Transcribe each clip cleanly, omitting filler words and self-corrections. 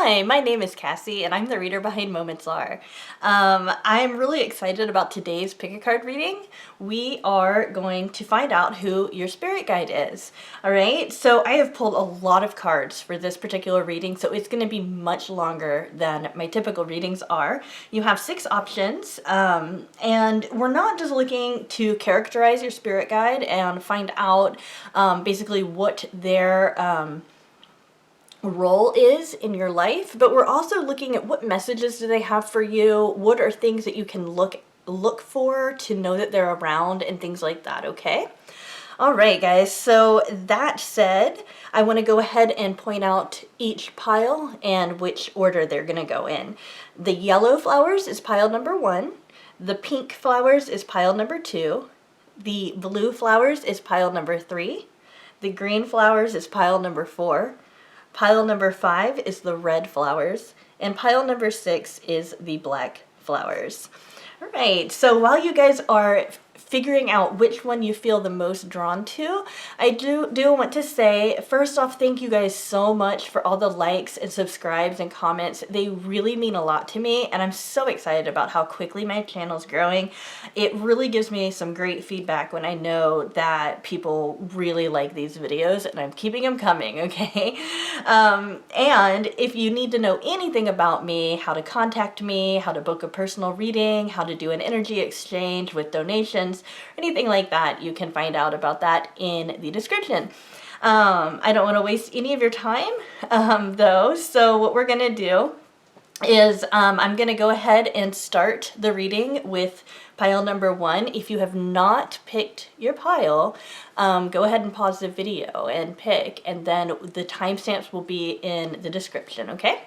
Hi, my name is Cassie and I'm the reader behind MomentsAre. I'm really excited about today's pick a card reading. We are going to find out who your spirit guide is. Alright, so I have pulled a lot of cards for this particular reading, so it's going to be much longer than my typical readings are. You have 6 options, and we're not just looking to characterize your spirit guide and find out basically what their role is in your life, but we're also looking at what messages do they have for you, what are things that you can look for to know that they're around, and things like that. Okay, all right guys, so that said, I want to go ahead and point out each pile and which order they're going to go in. The yellow flowers is pile number 1, the pink flowers is pile number 2, the blue flowers is pile number 3, the green flowers is pile number 4, pile number 5 is the red flowers, and pile number 6 is the black flowers. All right, so while you guys are figuring out which one you feel the most drawn to, I do want to say, first off, thank you guys so much for all the likes and subscribes and comments. They really mean a lot to me, and I'm so excited about how quickly my channel's growing. It really gives me some great feedback when I know that people really like these videos, and I'm keeping them coming, okay? And if you need to know anything about me, how to contact me, how to book a personal reading, how to do an energy exchange with donations, anything like that, you can find out about that in the description. I don't want to waste any of your time though, so what we're gonna do is I'm gonna go ahead and start the reading with pile number 1. If you have not picked your pile, go ahead and pause the video and pick, and then the timestamps will be in the description, okay?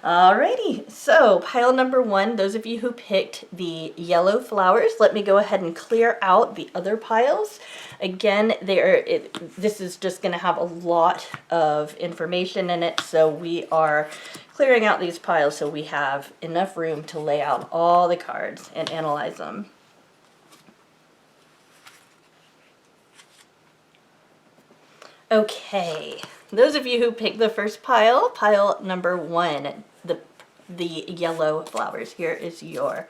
Alrighty, so pile number 1, those of you who picked the yellow flowers, let me go ahead and clear out the other piles. Again, this is just going to have a lot of information in it, so we are clearing out these piles so we have enough room to lay out all the cards and analyze them. Okay, those of you who picked the first pile, pile number 1, the yellow flowers, here is your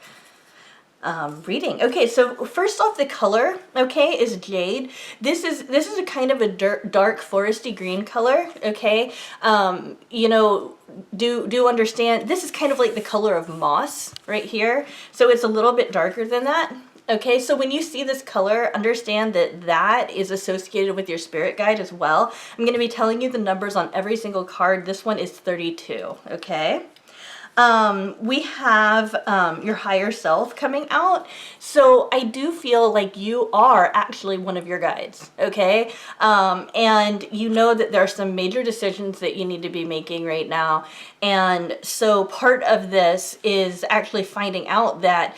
reading. Okay, so first off, the color, okay, is jade. This is a kind of a dark foresty green color, okay? You know, do understand, this is kind of like the color of moss right here, so it's a little bit darker than that. Okay, so when you see this color, understand that that is associated with your spirit guide as well. I'm going to be telling you the numbers on every single card. This one is 32, okay? We have your higher self coming out, so I do feel like you are actually one of your guides, okay? And you know that there are some major decisions that you need to be making right now, and so part of this is actually finding out that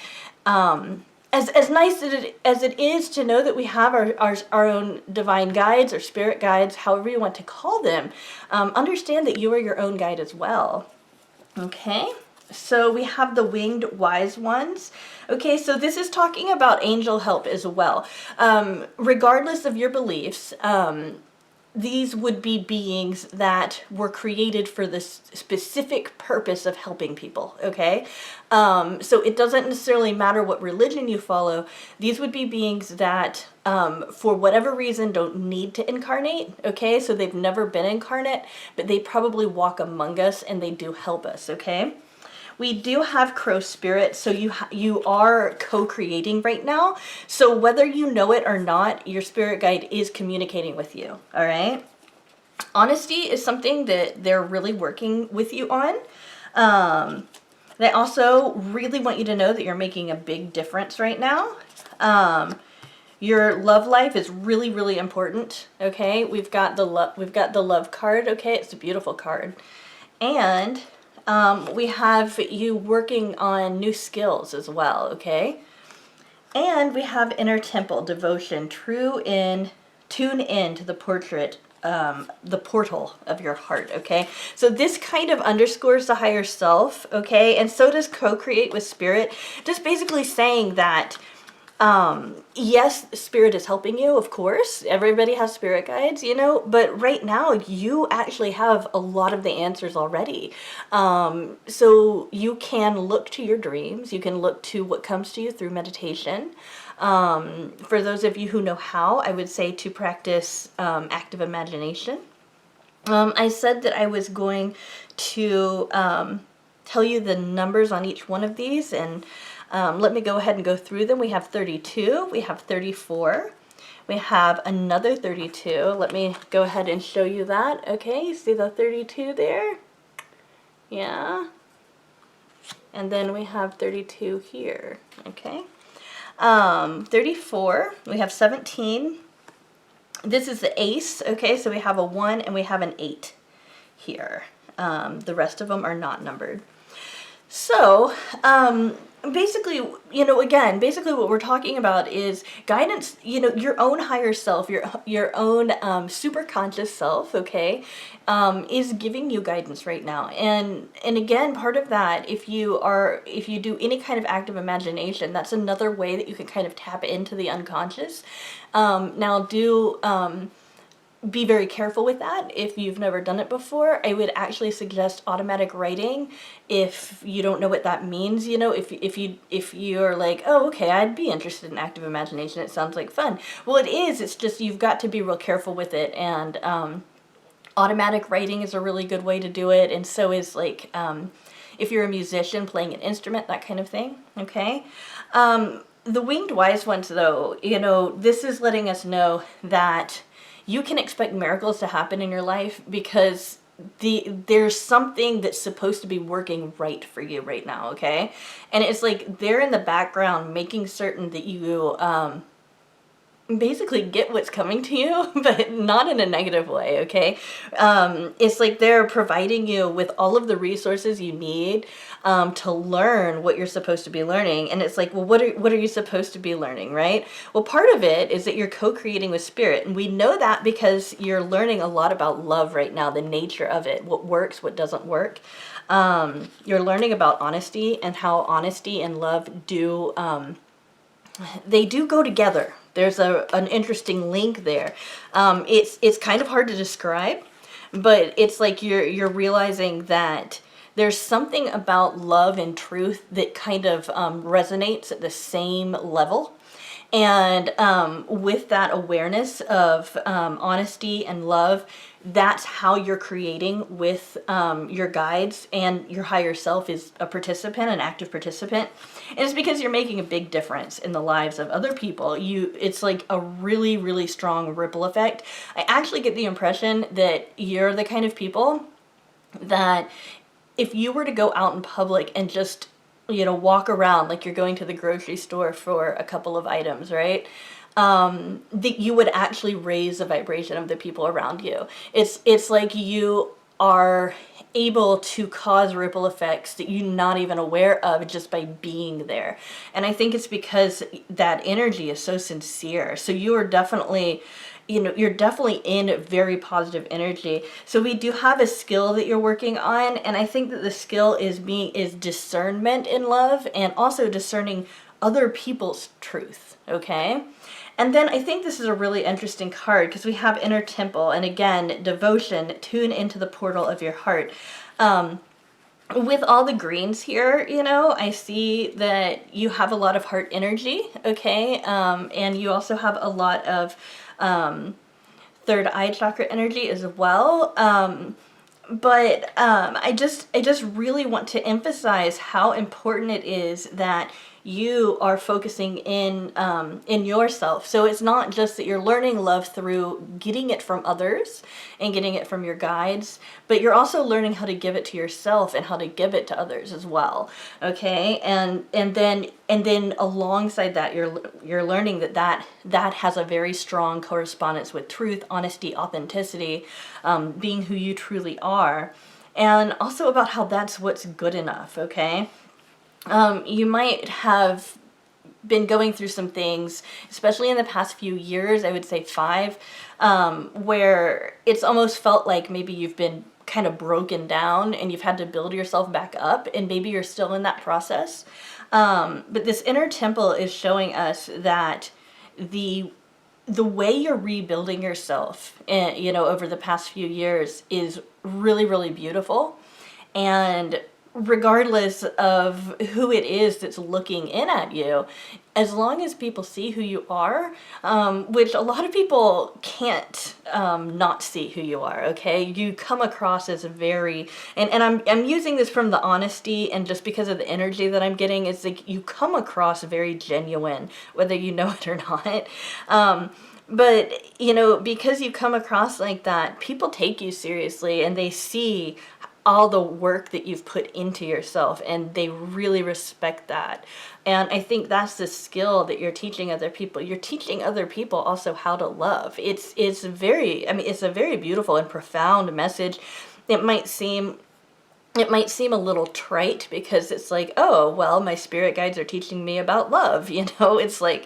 as nice as it is to know that we have our own divine guides or spirit guides, however you want to call them, understand that you are your own guide as well. Okay, so we have the winged wise ones. Okay, so this is talking about angel help as well. Regardless of your beliefs, these would be beings that were created for this specific purpose of helping people, okay? So it doesn't necessarily matter what religion you follow. These would be beings that, for whatever reason, don't need to incarnate, okay? So they've never been incarnate, but they probably walk among us and they do help us, okay? We do have crow spirit, so you are co-creating right now. So whether you know it or not, your spirit guide is communicating with you, all right? Honesty is something that they're really working with you on. They also really want you to know that you're making a big difference right now. Your love life is really, really important, okay? We've got the love card, okay? It's a beautiful card. And we have you working on new skills as well, okay? And we have inner temple, devotion, tune in to the portal of your heart, okay? So this kind of underscores the higher self, okay? And so does co-create with spirit, just basically saying that Yes, spirit is helping you, of course. Everybody has spirit guides, you know, but right now you actually have a lot of the answers already. So you can look to your dreams, you can look to what comes to you through meditation. For those of you who know how, I would say to practice active imagination. I said that I was going to tell you the numbers on each one of these, and let me go ahead and go through them. We have 32, we have 34, we have another 32. Let me go ahead and show you that. Okay, you see the 32 there? Yeah. And then we have 32 here, okay? 34, we have 17. This is the ace, okay, so we have a 1 and we have an 8 here. The rest of them are not numbered. So, basically, you know, again, basically what we're talking about is guidance, you know, your own higher self, your own super conscious self, okay, is giving you guidance right now. And again, part of that, if you do any kind of active imagination, that's another way that you can kind of tap into the unconscious. Now be very careful with that if you've never done it before. I would actually suggest automatic writing if you don't know what that means. You know, if you're like, oh, okay, I'd be interested in active imagination, it sounds like fun. Well, it is. It's just you've got to be real careful with it, and automatic writing is a really good way to do it, and so is like if you're a musician playing an instrument, that kind of thing. Okay. The winged wise ones, though, you know, this is letting us know that you can expect miracles to happen in your life because there's something that's supposed to be working right for you right now, okay? And it's like they're in the background making certain that you basically get what's coming to you, but not in a negative way, okay? It's like they're providing you with all of the resources you need to learn what you're supposed to be learning. And it's like, well, what are you supposed to be learning, right? Well, part of it is that you're co-creating with spirit. And we know that because you're learning a lot about love right now, the nature of it, what works, what doesn't work. You're learning about honesty and how honesty and love do go together. There's an interesting link there. It's kind of hard to describe, but it's like you're realizing that there's something about love and truth that kind of resonates at the same level. And with that awareness of honesty and love, that's how you're creating with your guides, and your higher self is a participant, an active participant. And it's because you're making a big difference in the lives of other people. It's like a really, really strong ripple effect. I actually get the impression that you're the kind of people that if you were to go out in public and just, you know, walk around like you're going to the grocery store for a couple of items, right? That you would actually raise the vibration of the people around you. It's like you are able to cause ripple effects that you're not even aware of just by being there. And I think it's because that energy is so sincere. So you are definitely, you know, you're definitely in very positive energy. So we do have a skill that you're working on, and I think that the skill is discernment in love, and also discerning other people's truth, okay? And then I think this is a really interesting card because we have Inner Temple, and again, devotion, tune into the portal of your heart. With all the greens here, you know, I see that you have a lot of heart energy, okay? And you also have a lot of third eye chakra energy as well. But I just really want to emphasize how important it is that you are focusing in yourself. So it's not just that you're learning love through getting it from others and getting it from your guides, but you're also learning how to give it to yourself and how to give it to others as well. Okay, and then alongside that, you're learning that has a very strong correspondence with truth, honesty, authenticity, being who you truly are, and also about how that's what's good enough. Okay. You might have been going through some things, especially in the past few years, I would say 5, where it's almost felt like maybe you've been kind of broken down and you've had to build yourself back up, and maybe you're still in that process. But this inner temple is showing us that the way you're rebuilding yourself, over the past few years is really, really beautiful. And regardless of who it is that's looking in at you, as long as people see who you are, which a lot of people can't not see who you are, okay? You come across as a very, and I'm using this from the honesty and just because of the energy that I'm getting, it's like you come across very genuine, whether you know it or not. But, because you come across like that, people take you seriously and they see all the work that you've put into yourself, and they really respect that. And I think that's the skill that you're teaching other people. You're teaching other people also how to love. It's a very beautiful and profound message. It might seem a little trite because it's like, oh, well, my spirit guides are teaching me about love. It's like,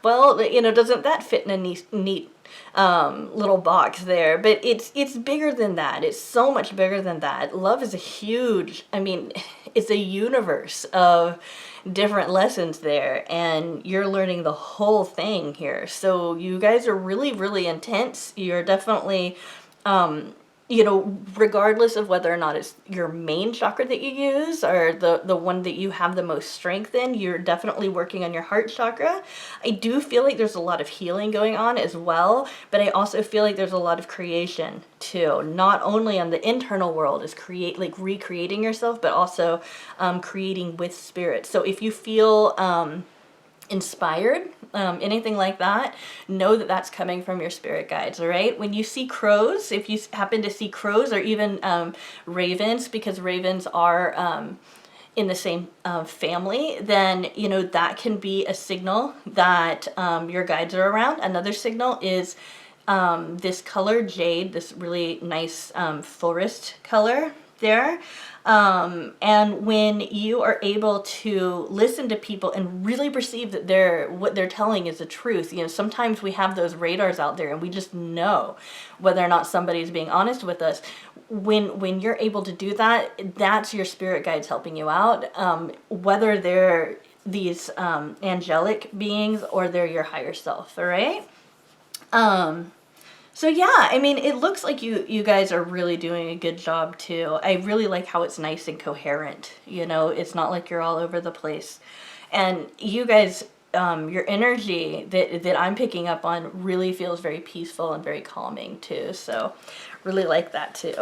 well, doesn't that fit in a neat little box there? But it's bigger than that. It's so much bigger than that. Love is it's a universe of different lessons there, and you're learning the whole thing here. So you guys are really, really intense. You're definitely regardless of whether or not it's your main chakra that you use or the one that you have the most strength in, you're definitely working on your heart chakra. I do feel like there's a lot of healing going on as well, but I also feel like there's a lot of creation too. Not only on the internal world is recreating yourself, but also creating with spirit. So if you feel inspired, anything like that, know that that's coming from your spirit guides. All right, when you see crows, if you happen to see crows, or even ravens, because ravens are in the same family, then that can be a signal that your guides are around. Another signal is this color, jade, this really nice forest color there. And when you are able to listen to people and really perceive that what they're telling is the truth, sometimes we have those radars out there and we just know whether or not somebody's being honest with us. When you're able to do that, that's your spirit guides helping you out, whether they're these angelic beings or they're your higher self. All right. So yeah, it looks like you guys are really doing a good job too. I really like how it's nice and coherent. It's not like you're all over the place. And you guys, your energy that I'm picking up on really feels very peaceful and very calming too. So really like that too.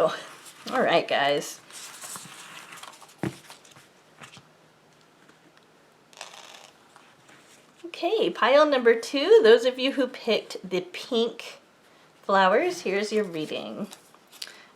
All right, guys. Okay, pile number 2. Those of you who picked the pink flowers, here's your reading.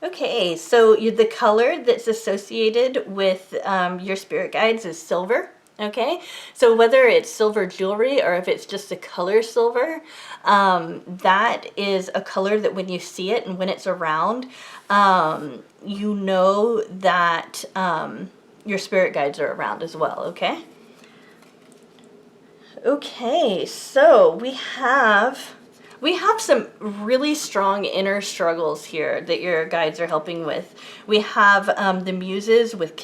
Okay, so the color that's associated with your spirit guides is silver. Okay, so whether it's silver jewelry or if it's just a color silver, that is a color that when you see it and when it's around, you know that your spirit guides are around as well. Okay. Okay, so we have some really strong inner struggles here that your guides are helping with. We have the muses with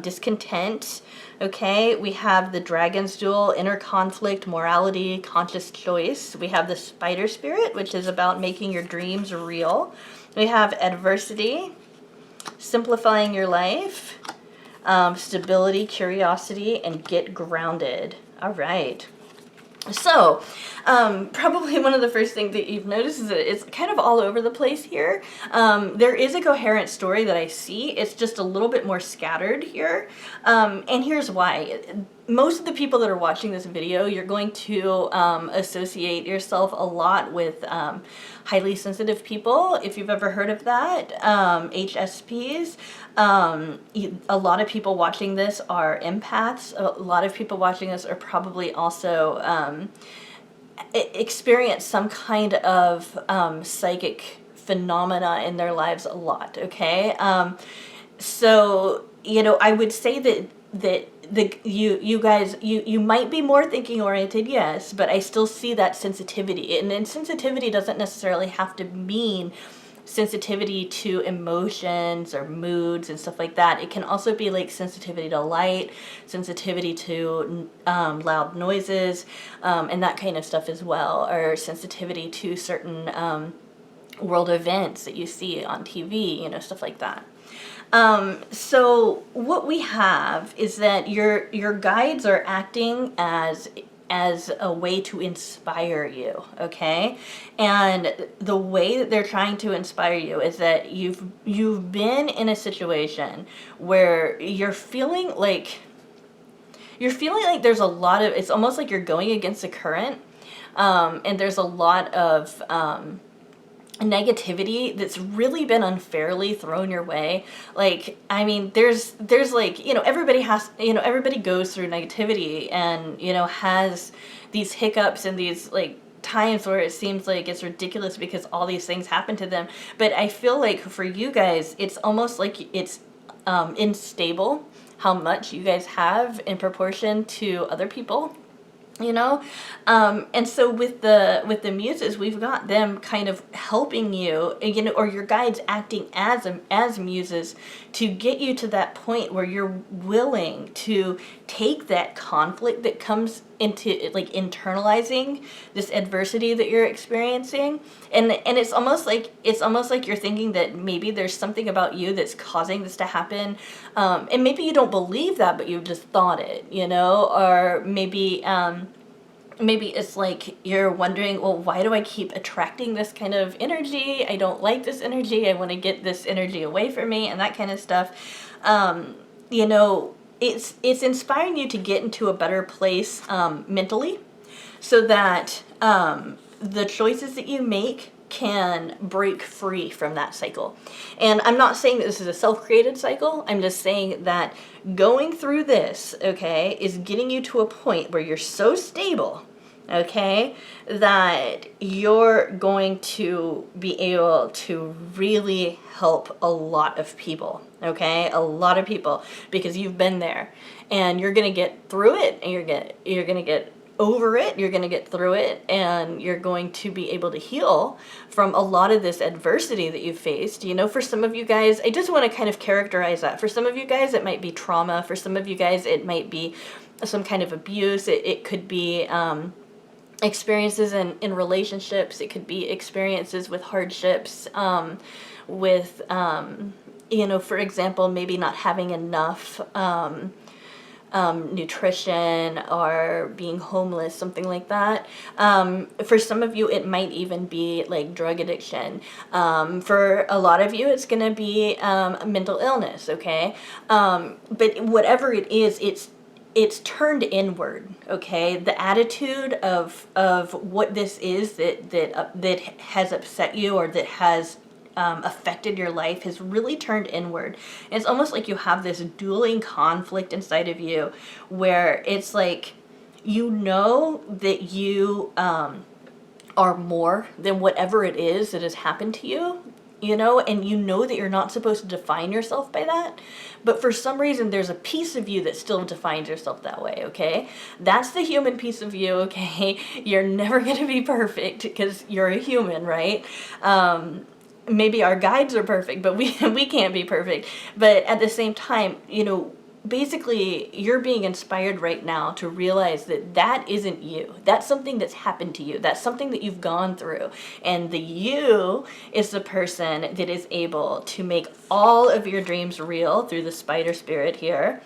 discontent. Okay, we have the dragon's duel, inner conflict, morality, conscious choice. We have the spider spirit, which is about making your dreams real. We have adversity, simplifying your life, stability, curiosity, and get grounded. All right. So, probably one of the first things that you've noticed is that it's kind of all over the place here. There is a coherent story that I see. It's just a little bit more scattered here. And here's why. Most of the people that are watching this video, you're going to associate yourself a lot with highly sensitive people, if you've ever heard of that, HSPs. A lot of people watching this are empaths. A lot of people watching this are probably also experience some kind of psychic phenomena in their lives a lot, okay? So, I would say that you guys, you might be more thinking oriented, yes, but I still see that sensitivity. And then sensitivity doesn't necessarily have to mean sensitivity to emotions or moods and stuff like that. It can also be like sensitivity to light, sensitivity to loud noises, and that kind of stuff as well, or sensitivity to certain world events that you see on TV, you know, stuff like that. So what we have is that your guides are acting as a way to inspire you, okay? And the way that they're trying to inspire you is that you've been in a situation where you're feeling like there's a lot of, it's almost like you're going against the current, and there's a lot of negativity that's really been unfairly thrown your way. Like, I mean, there's like, you know, everybody goes through negativity and, you know, has these hiccups and these like times where it seems like it's ridiculous because all these things happen to them. But I feel like for you guys, it's almost like it's unstable how much you guys have in proportion to other people, you know. And so with the muses, we've got them kind of helping you, you know, or your guides acting as muses to get you to that point where you're willing to take that conflict that comes into like internalizing this adversity that you're experiencing, and it's almost like you're thinking that maybe there's something about you that's causing this to happen, and maybe you don't believe that, but you've just thought it, you know, or maybe it's like you're wondering, well, why do I keep attracting this kind of energy? I don't like this energy. I want to get this energy away from me, and that kind of stuff. You know, it's inspiring you to get into a better place mentally, so that the choices that you make can break free from that cycle. And I'm not saying that this is a self-created cycle. I'm just saying that going through this, okay, is getting you to a point where you're so stable, okay, that you're going to be able to really help a lot of people, okay, a lot of people, because you've been there, and you're gonna get through it, and you're gonna get over it, you're going to get through it, and you're going to be able to heal from a lot of this adversity that you've faced. You know, for some of you guys, I just want to kind of characterize that. For some of you guys, it might be trauma. For some of you guys, it might be some kind of abuse. It could be experiences in relationships. It could be experiences with hardships, with, you know, for example, maybe not having enough nutrition, or being homeless, something like that. For some of you, it might even be like drug addiction. For a lot of you, it's going to be mental illness, okay? But whatever it is, it's turned inward, okay? The attitude of what this is that has upset you, or that has affected your life, has really turned inward. And it's almost like you have this dueling conflict inside of you, where it's like, you know that you are more than whatever it is that has happened to you, you know, and you know that you're not supposed to define yourself by that, but for some reason there's a piece of you that still defines yourself that way, okay? That's the human piece of you, okay? You're never going to be perfect because you're a human, right? Maybe our guides are perfect, but we can't be perfect. But at the same time, you know, basically you're being inspired right now to realize that that isn't you. That's something that's happened to you. That's something that you've gone through. And the you is the person that is able to make all of your dreams real through the spider spirit here.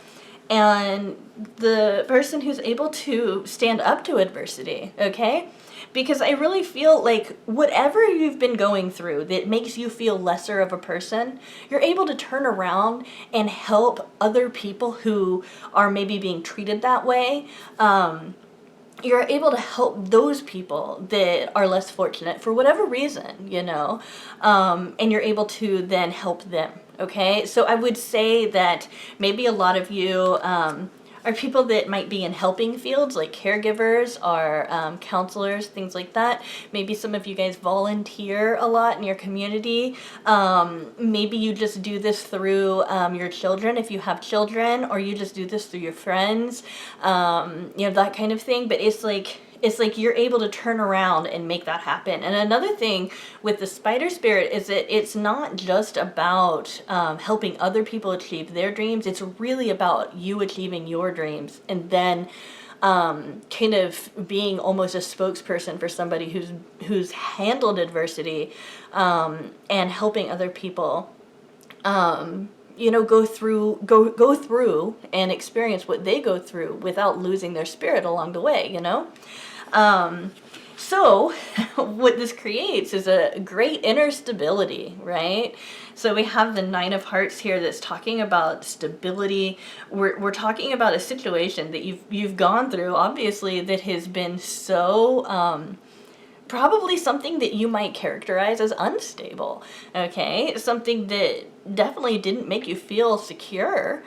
And the person who's able to stand up to adversity, okay? Because I really feel like whatever you've been going through that makes you feel lesser of a person, you're able to turn around and help other people who are maybe being treated that way. You're able to help those people that are less fortunate for whatever reason, you know, and you're able to then help them, okay? So I would say that maybe a lot of you are people that might be in helping fields, like caregivers or counselors, things like that. Maybe some of you guys volunteer a lot in your community. Maybe you just do this through your children, if you have children, or you just do this through your friends, you know, that kind of thing. But it's like, it's like you're able to turn around and make that happen. And another thing with the spider spirit is that it's not just about helping other people achieve their dreams. It's really about you achieving your dreams, and then kind of being almost a spokesperson for somebody who's handled adversity, and helping other people go through and experience what they go through without losing their spirit along the way. So what this creates is a great inner stability, right? So we have the Nine of Hearts here that's talking about stability. We're talking about a situation that you've gone through, obviously, that has been so probably something that you might characterize as unstable, okay? Something that definitely didn't make you feel secure.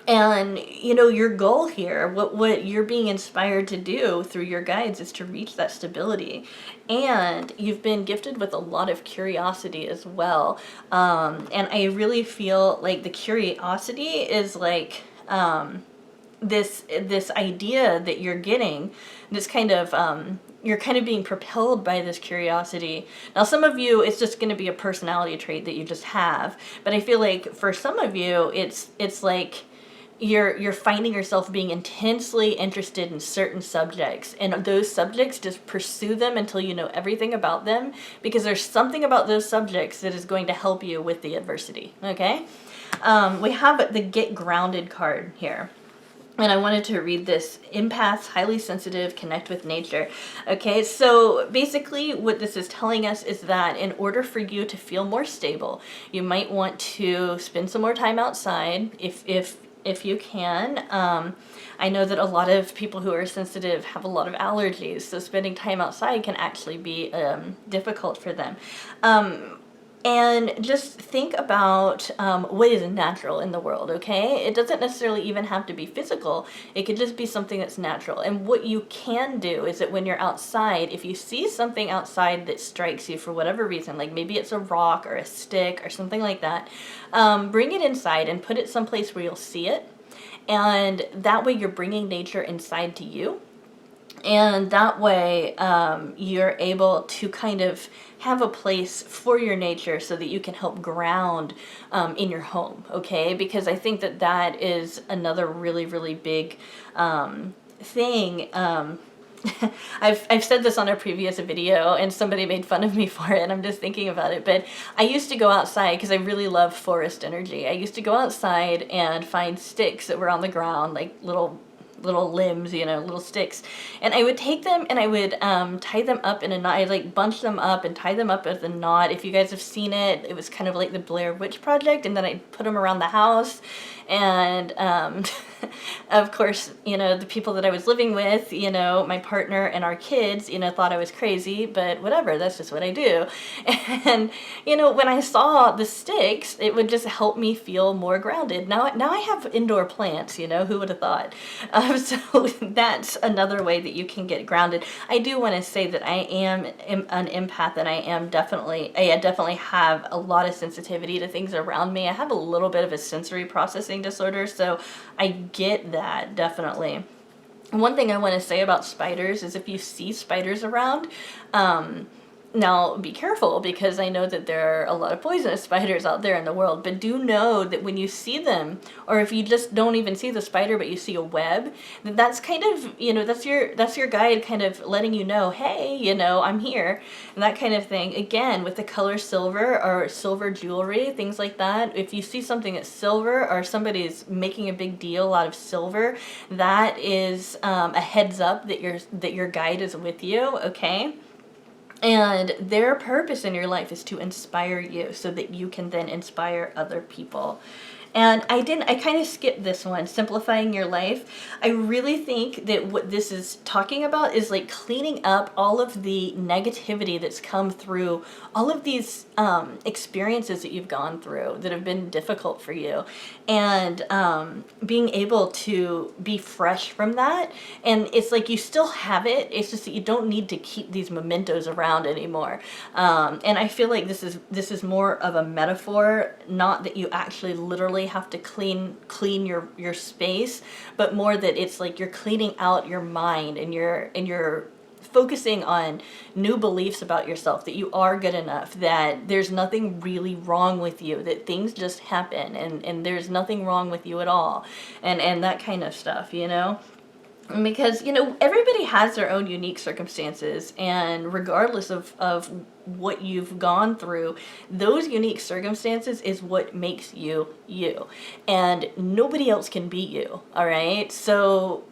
And, your goal here, what you're being inspired to do through your guides is to reach that stability. And you've been gifted with a lot of curiosity as well. And I really feel like the curiosity is like this idea that you're getting, this kind of... you're kind of being propelled by this curiosity. Now, some of you, it's just going to be a personality trait that you just have. But I feel like for some of you, it's like you're finding yourself being intensely interested in certain subjects, and those subjects, just pursue them until you know everything about them, because there's something about those subjects that is going to help you with the adversity. Okay, we have the Get Grounded card here. And I wanted to read this. Empaths, highly sensitive, connect with nature. Okay, so basically what this is telling us is that in order for you to feel more stable, you might want to spend some more time outside if you can. I know that a lot of people who are sensitive have a lot of allergies, so spending time outside can actually be difficult for them. And just think about what is natural in the world, okay? It doesn't necessarily even have to be physical. It could just be something that's natural. And what you can do is that when you're outside, if you see something outside that strikes you for whatever reason, like maybe it's a rock or a stick or something like that, bring it inside and put it someplace where you'll see it. And that way you're bringing nature inside to you. And that way you're able to kind of have a place for your nature so that you can help ground in your home, okay? Because I think that is another really, really big thing. I've said this on a previous video, and somebody made fun of me for it, and I'm just thinking about it. But I used to go outside because I really love forest energy. I used to go outside and find sticks that were on the ground, like little limbs, little sticks, and I would take them and I would tie them up in a knot. I'd like bunch them up and tie them up as a knot. If you guys have seen it, it was kind of like the Blair Witch Project, and then I'd put them around the house. And of course, the people that I was living with, my partner and our kids, thought I was crazy, but whatever, that's just what I do. And, when I saw the sticks, it would just help me feel more grounded. Now I have indoor plants, who would have thought? So that's another way that you can get grounded. I do want to say that I am an empath, and I definitely have a lot of sensitivity to things around me. I have a little bit of a sensory processing disorder, so I get that, definitely. One thing I want to say about spiders is if you see spiders around, now be careful, because I know that there are a lot of poisonous spiders out there in the world, but do know that when you see them, or if you just don't even see the spider but you see a web, that's kind of, that's your guide kind of letting you know, hey, I'm here, and that kind of thing. Again, with the color silver or silver jewelry, things like that, if you see something that's silver or somebody's making a big deal out of silver, that is a heads up that your guide is with you, okay? And their purpose in your life is to inspire you so that you can then inspire other people. And I kind of skipped this one, simplifying your life. I really think that what this is talking about is like cleaning up all of the negativity that's come through all of these experiences that you've gone through that have been difficult for you, and being able to be fresh from that. And it's like you still have it, it's just that you don't need to keep these mementos around anymore. And I feel like this is more of a metaphor, not that you actually literally necessarily have to clean your space, but more that it's like you're cleaning out your mind, and you're focusing on new beliefs about yourself, that you are good enough, that there's nothing really wrong with you, that things just happen, and there's nothing wrong with you at all, and that kind of stuff, you know? Because, you know, everybody has their own unique circumstances, and regardless of what you've gone through, those unique circumstances is what makes you you, and nobody else can be you. All right, so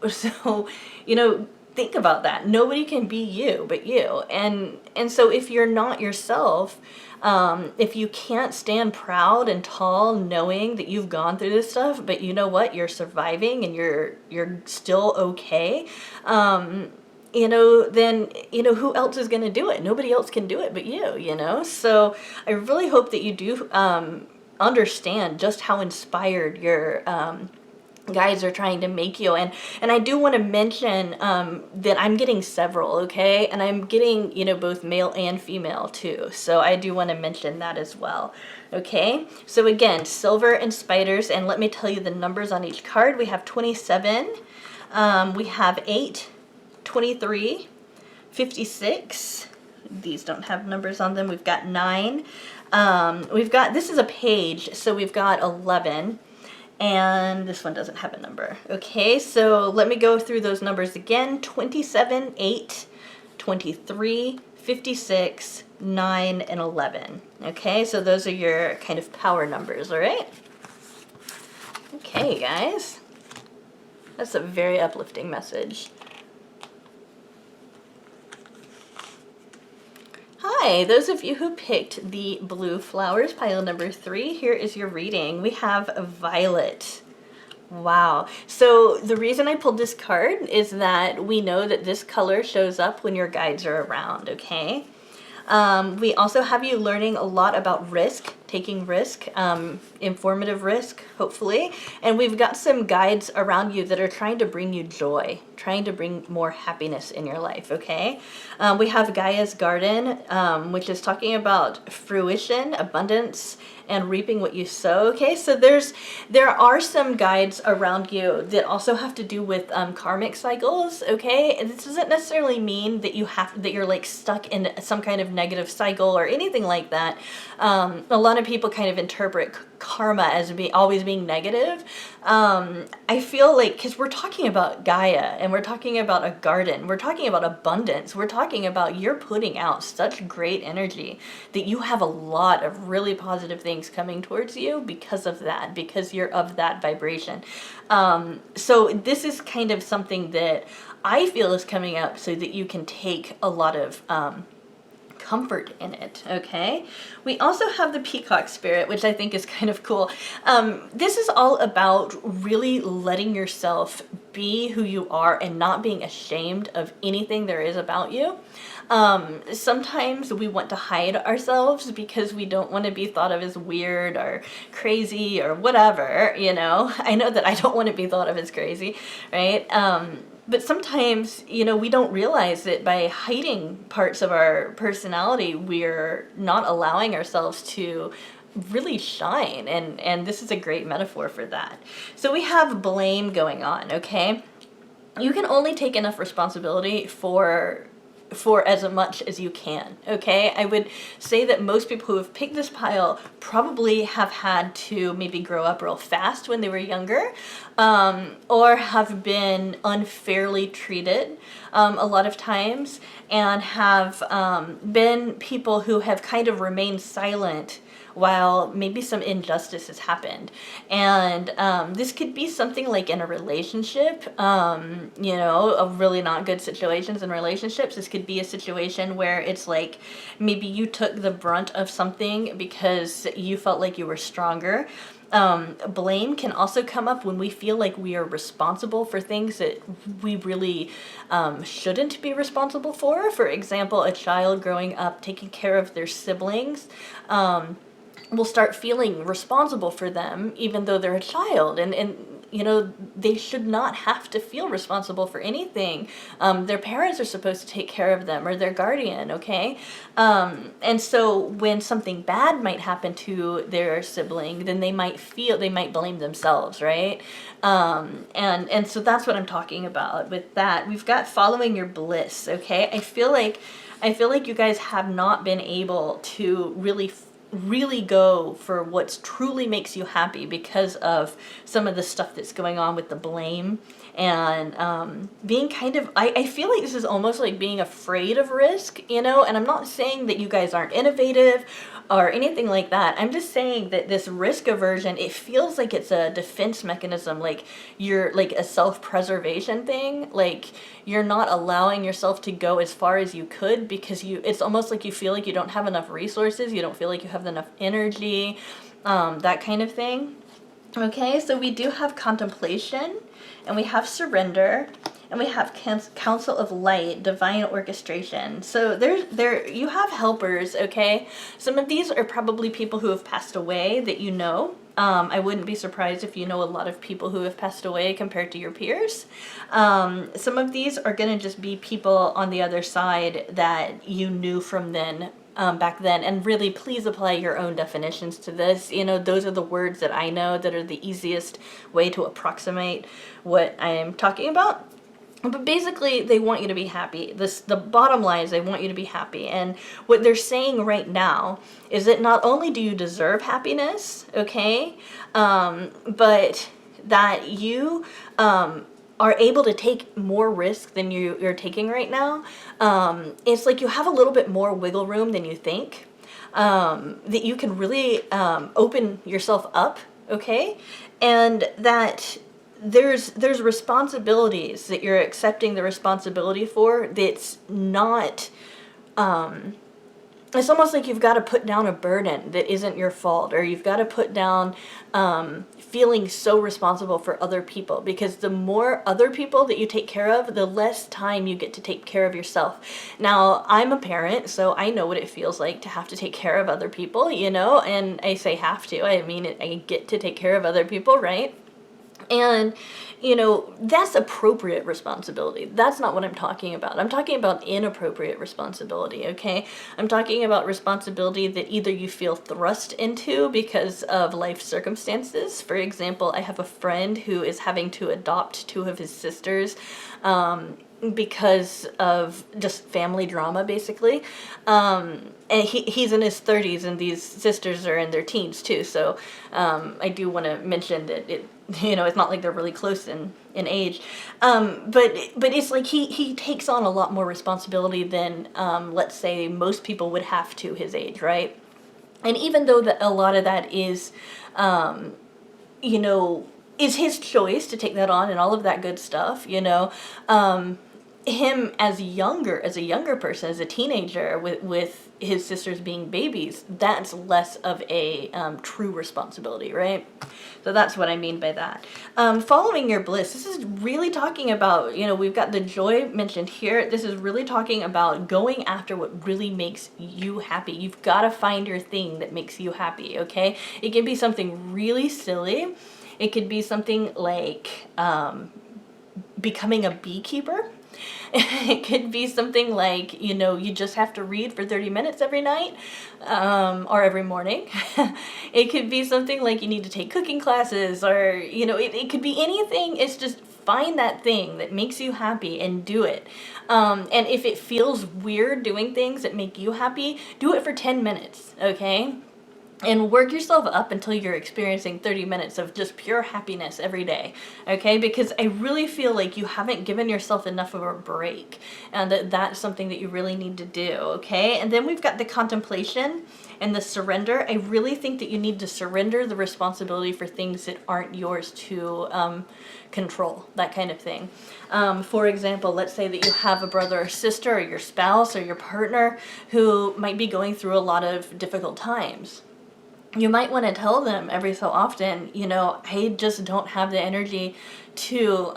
you know, think about that. Nobody can be you but you, and so if you're not yourself, if you can't stand proud and tall knowing that you've gone through this stuff, but you know what, you're surviving and you're still okay, you know, then, you know, who else is going to do it? Nobody else can do it but you know? So I really hope that you do understand just how inspired your guys are trying to make you. And I do want to mention that I'm getting several, okay? And I'm getting, you know, both male and female too. So I do want to mention that as well. Okay, so again, silver and spiders, and let me tell you the numbers on each card. We have 27, we have 8, 23, 56. These don't have numbers on them. We've got 9. We've got, this is a page, so we've got 11. And this one doesn't have a number. Okay, so let me go through those numbers again. 27, 8, 23, 56, 9, and 11. Okay, so those are your kind of power numbers, all right? Okay, guys. That's a very uplifting message. Hi, those of you who picked the blue flowers, pile number 3, here is your reading. We have Violet. Wow. So the reason I pulled this card is that we know that this color shows up when your guides are around, okay? We also have you learning a lot about risk, taking risk, informative risk, hopefully. And we've got some guides around you that are trying to bring you joy, trying to bring more happiness in your life, okay? We have Gaia's Garden, which is talking about fruition, abundance, and reaping what you sow. Okay, so there are some guides around you that also have to do with karmic cycles. Okay, and this doesn't necessarily mean that you're like stuck in some kind of negative cycle or anything like that. A lot of people kind of interpret karma as always being negative. I feel like, because we're talking about Gaia, and we're talking about a garden, we're talking about abundance, we're talking about you're putting out such great energy that you have a lot of really positive things coming towards you because of that, because you're of that vibration. So this is kind of something that I feel is coming up so that you can take a lot of comfort in it, okay? We also have the peacock spirit, which I think is kind of cool. This is all about really letting yourself be who you are and not being ashamed of anything there is about you. Sometimes we want to hide ourselves because we don't want to be thought of as weird or crazy or whatever, you know? I know that I don't want to be thought of as crazy, right? But sometimes, you know, we don't realize that by hiding parts of our personality, we're not allowing ourselves to really shine. And this is a great metaphor for that. So we have blame going on, okay? You can only take enough responsibility for as much as you can, okay? I would say that most people who have picked this pile probably have had to maybe grow up real fast when they were younger, or have been unfairly treated a lot of times, and have been people who have kind of remained silent while maybe some injustice has happened. And this could be something like in a relationship, you know, of really not good situations in relationships. This could be a situation where it's like maybe you took the brunt of something because you felt like you were stronger. Blame can also come up when we feel like we are responsible for things that we really shouldn't be responsible for. For example, a child growing up taking care of their siblings will start feeling responsible for them even though they're a child, and you know, they should not have to feel responsible for anything. Their parents are supposed to take care of them, or their guardian, okay? And so when something bad might happen to their sibling, then they might blame themselves, right? And so that's what I'm talking about with that. We've got following your bliss, okay? I feel like you guys have not been able to really go for what truly makes you happy because of some of the stuff that's going on with the blame and being kind of, I feel like this is almost like being afraid of risk, you know, and I'm not saying that you guys aren't innovative or anything like that. I'm just saying that this risk aversion, it feels like it's a defense mechanism, like you're like a self-preservation thing, like you're not allowing yourself to go as far as you could because it's almost like you feel like you don't have enough resources, you don't feel like you have enough energy, that kind of thing. Okay, so we do have contemplation, and we have surrender, and we have counsel of light, divine orchestration. So there you have helpers, okay? Some of these are probably people who have passed away that you know. I wouldn't be surprised if you know a lot of people who have passed away compared to your peers. Some of these are going to just be people on the other side that you knew from then. Back then, and really please apply your own definitions to this. You know, those are the words that I know that are the easiest way to approximate what I am talking about. But basically, they want you to be happy. The bottom line is they want you to be happy. And what they're saying right now is that not only do you deserve happiness, okay, but that you are able to take more risk than you're taking right now. It's like you have a little bit more wiggle room than you think, that you can really open yourself up, okay? And that there's responsibilities that you're accepting the responsibility for that's not... it's almost like you've got to put down a burden that isn't your fault, or you've got to put down feeling so responsible for other people, because the more other people that you take care of, the less time you get to take care of yourself. Now, I'm a parent, so I know what it feels like to have to take care of other people, you know, and I say have to, I mean, I get to take care of other people, right? And, you know, that's appropriate responsibility. That's not what I'm talking about. I'm talking about inappropriate responsibility, okay? I'm talking about responsibility that either you feel thrust into because of life circumstances. For example, I have a friend who is having to adopt two of his sisters, because of just family drama, basically. And he's in his 30s, and these sisters are in their teens too. So I do want to mention that it's not like they're really close in age. But it's like he takes on a lot more responsibility than, let's say, most people would have to his age, right? And even though a lot of that is, is his choice to take that on and all of that good stuff, him as a younger person, as a teenager, with his sisters being babies, that's less of a true responsibility, right? So that's what I mean by that. Following your bliss, this is really talking about, we've got the joy mentioned here. This is really talking about going after what really makes you happy. You've got to find your thing that makes you happy, okay? It can be something really silly. It could be something like becoming a beekeeper. It could be something like, you just have to read for 30 minutes every night, or every morning. It could be something like you need to take cooking classes, or, it could be anything. It's just find that thing that makes you happy and do it. And if it feels weird doing things that make you happy, do it for 10 minutes, okay? And work yourself up until you're experiencing 30 minutes of just pure happiness every day, okay? Because I really feel like you haven't given yourself enough of a break, and that's something that you really need to do, okay? And then we've got the contemplation and the surrender. I really think that you need to surrender the responsibility for things that aren't yours to control, that kind of thing. For example, let's say that you have a brother or sister, or your spouse or your partner who might be going through a lot of difficult times. you might want to tell them every so often, you know, I just don't have the energy to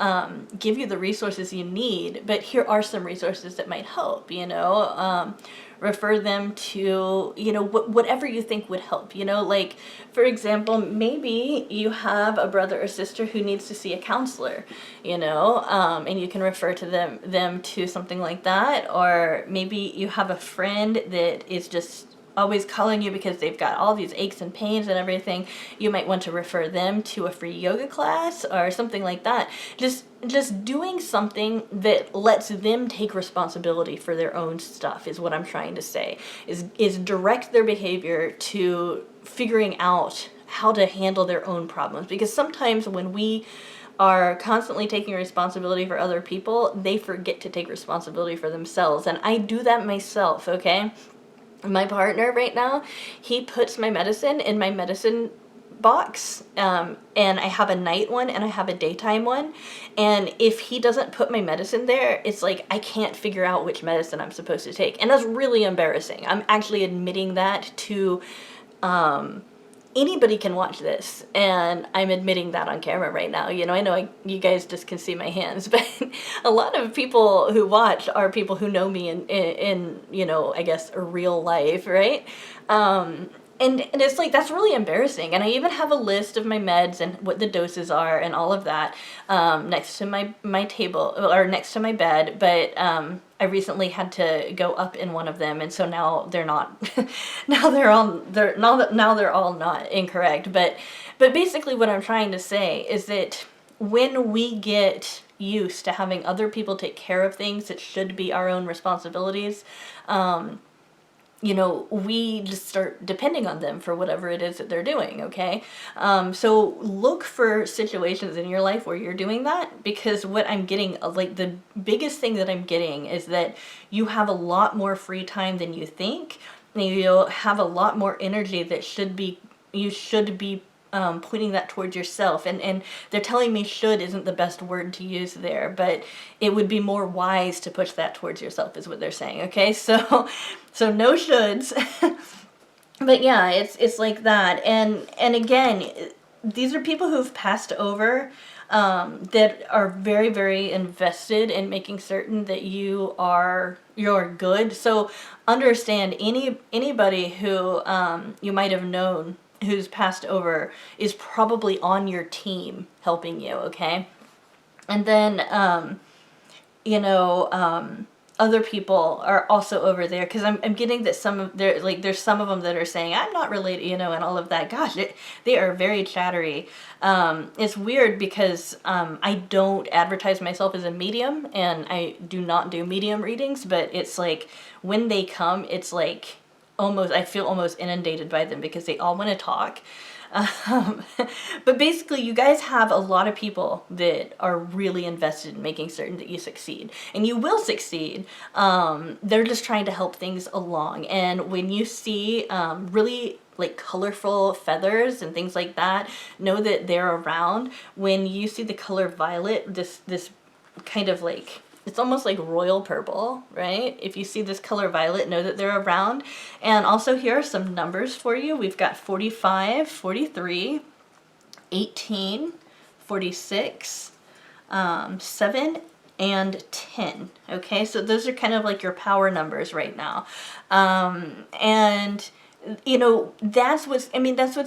give you the resources you need, but here are some resources that might help, you know. Refer them to, you know, whatever you think would help, you know, like, for example, maybe you have a brother or sister who needs to see a counselor, you know, and you can refer to them to something like that. Or maybe you have a friend that is just always calling you because they've got all these aches and pains and everything. You might want to refer them to a free yoga class or something like that. Just doing something that lets them take responsibility for their own stuff is what I'm trying to say. Is direct their behavior to figuring out how to handle their own problems. Because sometimes when we are constantly taking responsibility for other people, they forget to take responsibility for themselves. And I do that myself, okay? My partner right now, he puts my medicine in my medicine box, and I have a night one and I have a daytime one, and if he doesn't put my medicine there, it's like I can't figure out which medicine I'm supposed to take, and that's really embarrassing. I'm actually admitting that to anybody can watch this, and I'm admitting that on camera right now. You know you guys just can see my hands, but a lot of people who watch are people who know me in you know, I guess, real life, right? And it's like, that's really embarrassing. And I even have a list of my meds and what the doses are and all of that next to my table, or next to my bed. But I recently had to go up in one of them, and so now they're not. now they're all not incorrect. But basically, what I'm trying to say is that when we get used to having other people take care of things that should be our own responsibilities, you know, we just start depending on them for whatever it is that they're doing, okay? So look for situations in your life where you're doing that, because what I'm getting, like, the biggest thing that I'm getting is that you have a lot more free time than you think. You'll have a lot more energy that you should be pointing that towards yourself. And they're telling me should isn't the best word to use there, but it would be more wise to push that towards yourself is what they're saying, okay? So no shoulds. But yeah, it's like that. And again, these are people who've passed over, that are very, very invested in making certain that you're good. So understand, anybody who you might have known who's passed over is probably on your team helping you, okay? And then you know, other people are also over there, because I'm getting that there's some of them that are saying I'm not related, you know, and all of that. Gosh, they are very chattery. It's weird because I don't advertise myself as a medium, and I do not do medium readings, but it's like when they come, it's like I feel almost inundated by them because they all want to talk. But basically, you guys have a lot of people that are really invested in making certain that you succeed, and you will succeed. They're just trying to help things along. And when you see really like colorful feathers and things like that, know that they're around. When you see the color violet, this kind of like, it's almost like royal purple, right? If you see this color violet, know that they're around. And also, here are some numbers for you. We've got 45, 43, 18, 46, 7, and 10. Okay, so those are kind of like your power numbers right now. And you know, that's what's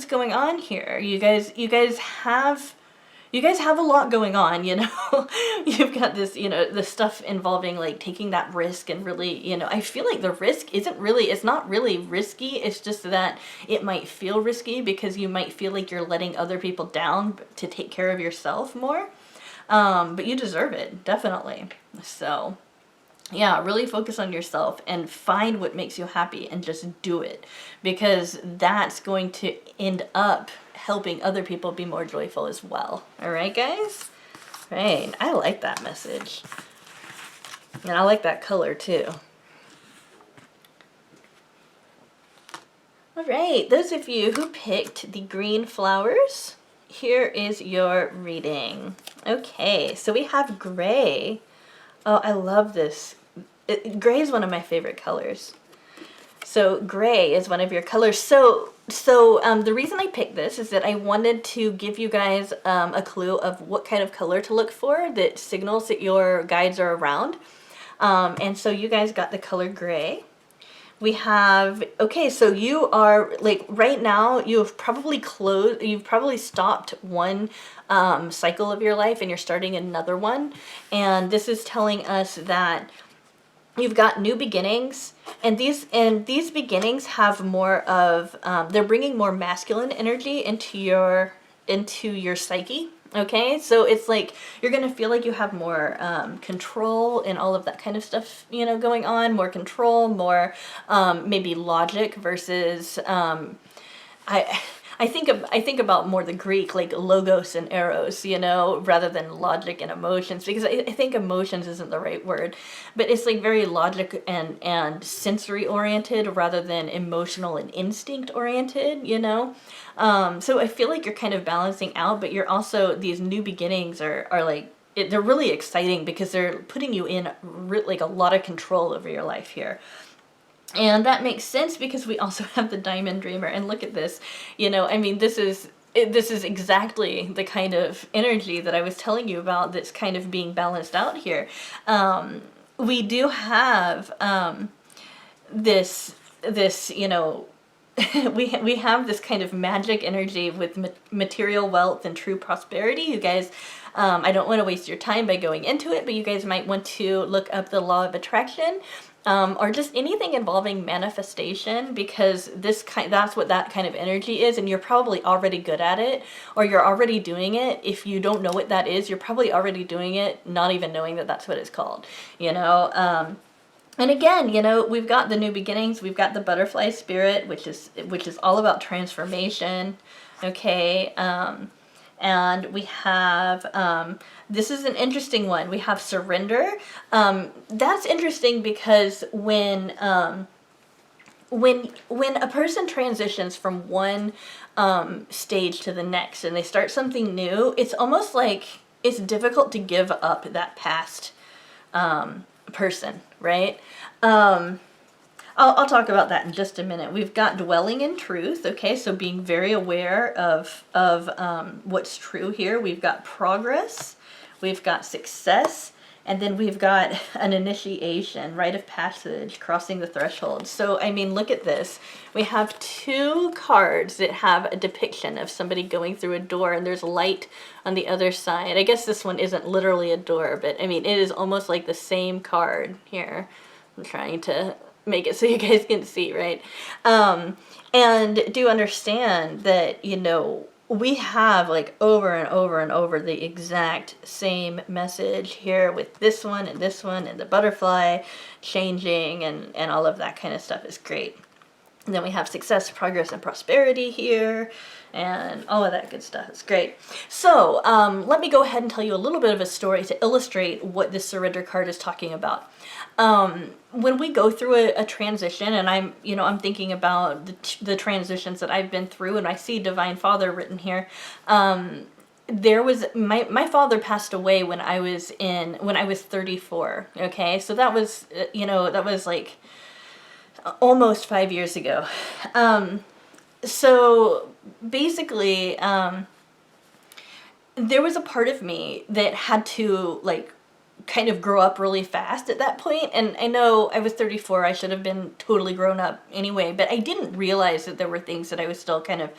going on here. You guys have a lot going on, you know. You've got this, you know, the stuff involving like taking that risk, and really, you know, I feel like the risk it's not really risky. It's just that it might feel risky because you might feel like you're letting other people down to take care of yourself more. But you deserve it, definitely. So yeah, really focus on yourself and find what makes you happy and just do it, because that's going to end up helping other people be more joyful as well. All right, guys? Right. I like that message. And I like that color too. All right, those of you who picked the green flowers, here is your reading. Okay, so we have gray. Oh, I love this. Gray is one of my favorite colors. So gray is one of your colors. The reason I picked this is that I wanted to give you guys a clue of what kind of color to look for that signals that your guides are around. And so you guys got the color gray. We have, okay, so you are, like, right now, you've probably stopped one cycle of your life and you're starting another one. And this is telling us that you've got new beginnings, and these beginnings have more of, they're bringing more masculine energy into your psyche. Okay, so it's like you're gonna feel like you have more control and all of that kind of stuff, you know, going on. More control, more maybe logic versus I think about more the Greek, like logos and eros, you know, rather than logic and emotions, because I think emotions isn't the right word, but it's like very logic and sensory oriented rather than emotional and instinct oriented, you know. So I feel like you're kind of balancing out, but you're also, these new beginnings are like, they're really exciting because they're putting you in like a lot of control over your life here. And that makes sense because we also have the Diamond Dreamer. And look at this, you know, I mean, this is exactly the kind of energy that I was telling you about that's kind of being balanced out here. We do have this, you know, we have this kind of magic energy with material wealth and true prosperity. You guys, I don't want to waste your time by going into it, but you guys might want to look up the law of attraction. Or just anything involving manifestation, because that's what that kind of energy is, and you're probably already good at it, or you're already doing it. If you don't know what that is, you're probably already doing it, not even knowing that that's what it's called, you know. And again, you know, we've got the new beginnings, we've got the butterfly spirit, which is all about transformation, okay. And we have, this is an interesting one. We have surrender. That's interesting because when a person transitions from one stage to the next and they start something new, it's almost like it's difficult to give up that past person, right? I'll talk about that in just a minute. We've got dwelling in truth, okay, so being very aware of what's true here. We've got progress, we've got success, and then we've got an initiation, rite of passage, crossing the threshold. So, I mean, look at this. We have two cards that have a depiction of somebody going through a door, and there's light on the other side. I guess this one isn't literally a door, but, I mean, it is almost like the same card here. I'm trying to make it so you guys can see, right? And do understand that, you know, we have like over and over and over the exact same message here with this one and the butterfly changing and all of that kind of stuff is great. And then we have success, progress, and prosperity here, and all of that good stuff. It's great. So let me go ahead and tell you a little bit of a story to illustrate what this surrender card is talking about. When we go through a transition, and I'm thinking about the transitions that I've been through, and I see Divine Father written here. There was my father passed away when I was 34. Okay, so that was that was like almost 5 years ago. So basically, there was a part of me that had to like kind of grow up really fast at that point. And I know I was 34, I should have been totally grown up anyway, but I didn't realize that there were things that I was still kind of,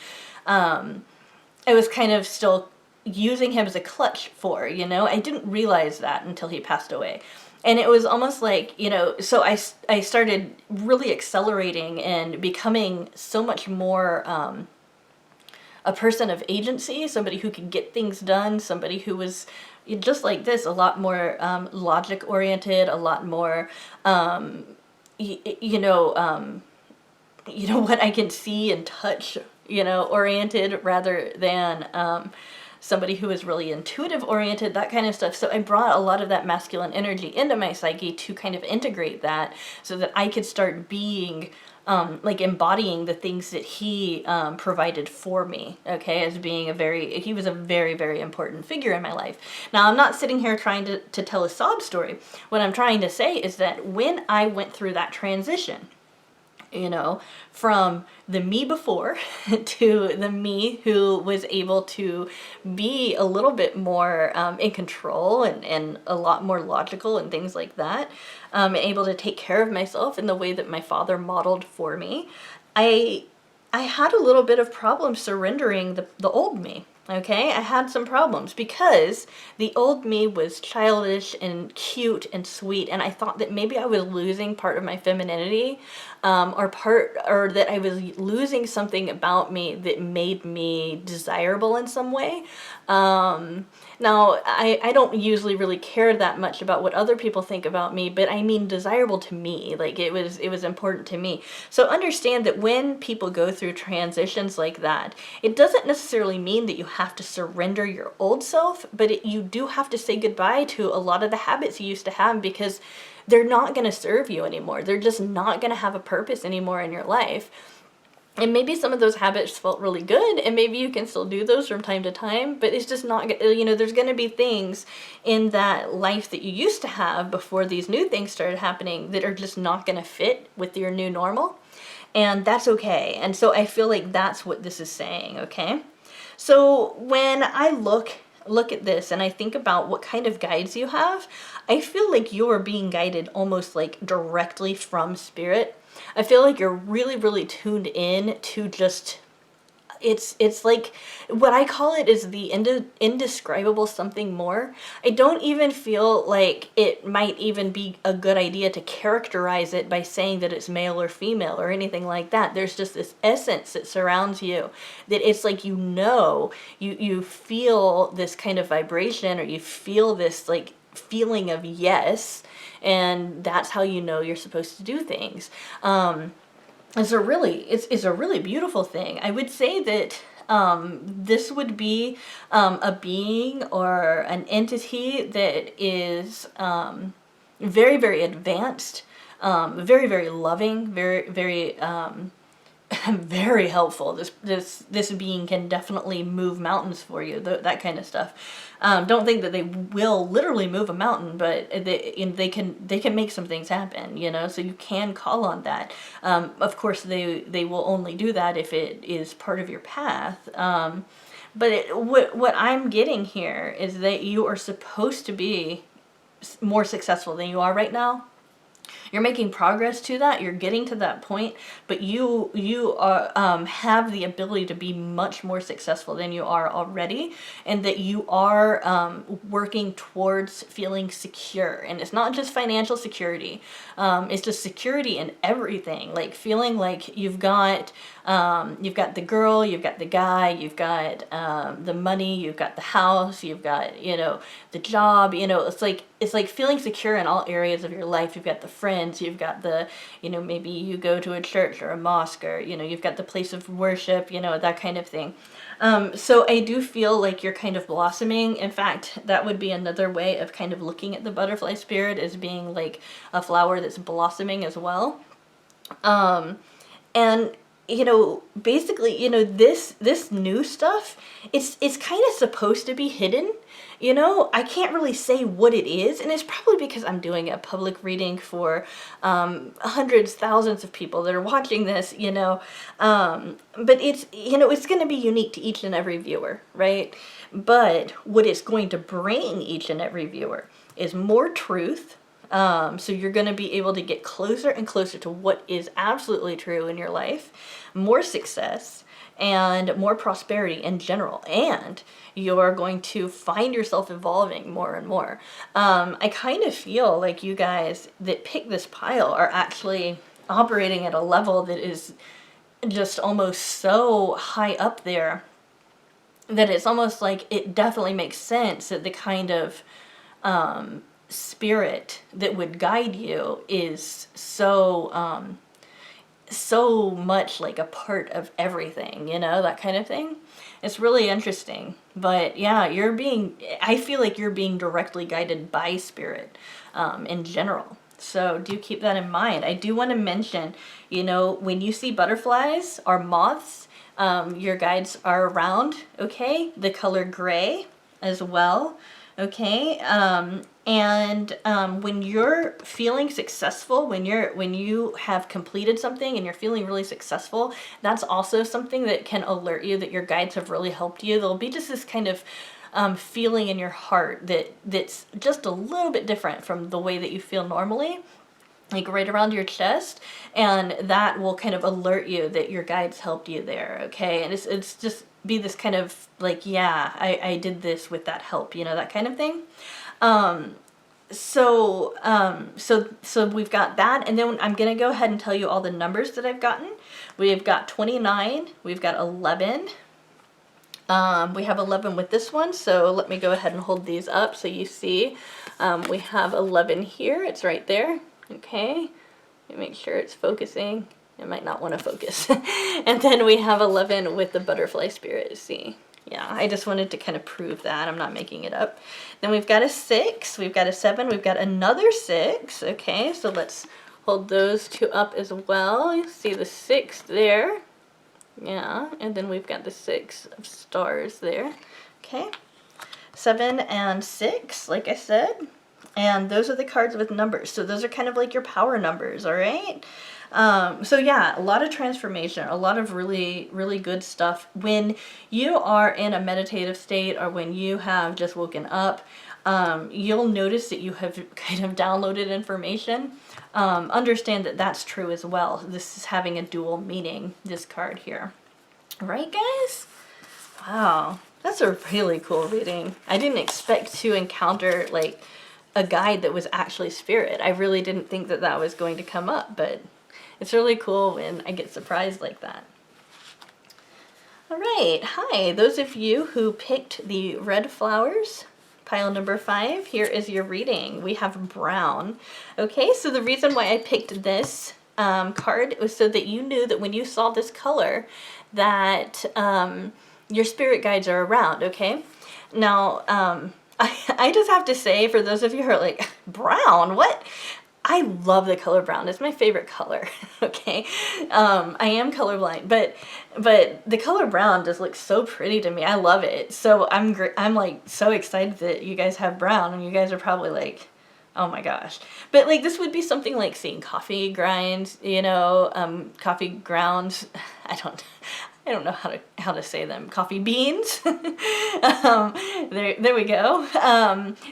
still using him as a clutch for, you know. I didn't realize that until he passed away. And it was almost like, you know, so I started really accelerating and becoming so much more a person of agency, somebody who could get things done, somebody who was just like this, a lot more logic oriented, a lot more, what I can see and touch, oriented, rather than somebody who is really intuitive oriented, that kind of stuff. So I brought a lot of that masculine energy into my psyche to kind of integrate that so that I could start being embodying the things that he provided for me, okay, as being he was a very, very important figure in my life. Now, I'm not sitting here trying to tell a sob story. What I'm trying to say is that when I went through that transition, you know, from the me before to the me who was able to be a little bit more in control and a lot more logical and things like that, able to take care of myself in the way that my father modeled for me. I had a little bit of problem surrendering the old me. Okay, I had some problems because the old me was childish and cute and sweet, and I thought that maybe I was losing part of my femininity, or that I was losing something about me that made me desirable in some way. Now, I don't usually really care that much about what other people think about me, but I mean desirable to me. Like it was important to me. So understand that when people go through transitions like that, it doesn't necessarily mean that you have to surrender your old self, but you do have to say goodbye to a lot of the habits you used to have, because they're not going to serve you anymore. They're just not going to have a purpose anymore in your life. And maybe some of those habits felt really good, and maybe you can still do those from time to time, but it's just not, there's going to be things in that life that you used to have before these new things started happening that are just not going to fit with your new normal. And that's okay. And so I feel like that's what this is saying, okay? So when I look at this and I think about what kind of guides you have, I feel like you're being guided almost like directly from spirit. I feel like you're really, really tuned in to just, it's like, what I call it is the indescribable something more. I don't even feel like it might even be a good idea to characterize it by saying that it's male or female or anything like that. There's just this essence that surrounds you, that it's like, you feel this kind of vibration, or you feel this like feeling of yes, and that's how you know you're supposed to do things. It's a really beautiful thing. I would say that this would be a being or an entity that is very, very advanced, very, very loving, very, very very helpful. This being can definitely move mountains for you, that kind of stuff. Don't think that they will literally move a mountain, but they can make some things happen, so you can call on that. Of course, they will only do that if it is part of your path. But what I'm getting here is that you are supposed to be more successful than you are right now. You're making progress to that. You're getting to that point, but you are have the ability to be much more successful than you are already, and that you are working towards feeling secure. And it's not just financial security. It's just security in everything. Like feeling like you've got the girl, you've got the guy, you've got the money, you've got the house, you've got the job. It's like feeling secure in all areas of your life. You've got the friends, you've got the, maybe you go to a church or a mosque, or, you've got the place of worship, that kind of thing. So I do feel like you're kind of blossoming. In fact, that would be another way of kind of looking at the butterfly spirit, as being like a flower that's blossoming as well. And basically, this new stuff, it's kind of supposed to be hidden. I can't really say what it is, and it's probably because I'm doing a public reading for hundreds, thousands of people that are watching this, but it's going to be unique to each and every viewer, right? But what it's going to bring each and every viewer is more truth. So you're going to be able to get closer and closer to what is absolutely true in your life, more success, and more prosperity in general. And you're going to find yourself evolving more and more. I kind of feel like you guys that pick this pile are actually operating at a level that is just almost so high up there that it's almost like it definitely makes sense that the kind of spirit that would guide you is so much like a part of everything, that kind of thing. It's really interesting. But yeah, I feel like you're being directly guided by spirit in general. So do keep that in mind. I do want to mention, when you see butterflies or moths, your guides are around, okay? The color gray as well. Okay, when you're feeling successful, when you have completed something and you're feeling really successful, that's also something that can alert you that your guides have really helped you. There'll be just this kind of feeling in your heart that's just a little bit different from the way that you feel normally, like right around your chest, and that will kind of alert you that your guides helped you there. Okay, and it's just be this kind of like, yeah, I did this with that help, you know, that kind of thing. So we've got that, and then I'm gonna go ahead and tell you all the numbers that I've gotten. We've got 29, we've got 11. We have 11 with this one, so let me go ahead and hold these up so you see. We have 11 here, it's right there. Okay, let me make sure it's focusing. It might not want to focus. And then we have 11 with the butterfly spirit. See, yeah, I just wanted to kind of prove that. I'm not making it up. Then we've got a 6, we've got a 7, we've got another 6. Okay, so let's hold those two up as well. You see the 6 there. Yeah, and then we've got the 6 of stars there. Okay, 7 and 6, like I said. And those are the cards with numbers. So those are kind of like your power numbers, all right? So yeah, a lot of transformation, a lot of really, really good stuff. When you are in a meditative state or when you have just woken up, you'll notice that you have kind of downloaded information. Understand that that's true as well. This is having a dual meaning, this card here. Right, guys? Wow, that's a really cool reading. I didn't expect to encounter like a guide that was actually spirit. I really didn't think that that was going to come up, but it's really cool when I get surprised like that. All right, hi, those of you who picked the red flowers, pile number 5, here is your reading. We have brown. Okay, so the reason why I picked this card was so that you knew that when you saw this color that your spirit guides are around, okay? Now, I just have to say, for those of you who are like, brown, what? I love the color brown. It's my favorite color, okay? I am colorblind, but the color brown just looks so pretty to me. I love it. So I'm like so excited that you guys have brown, and you guys are probably like, oh my gosh. But like this would be something like seeing coffee grinds, you know, coffee grounds. I don't know how to say them. Coffee beans. There we go.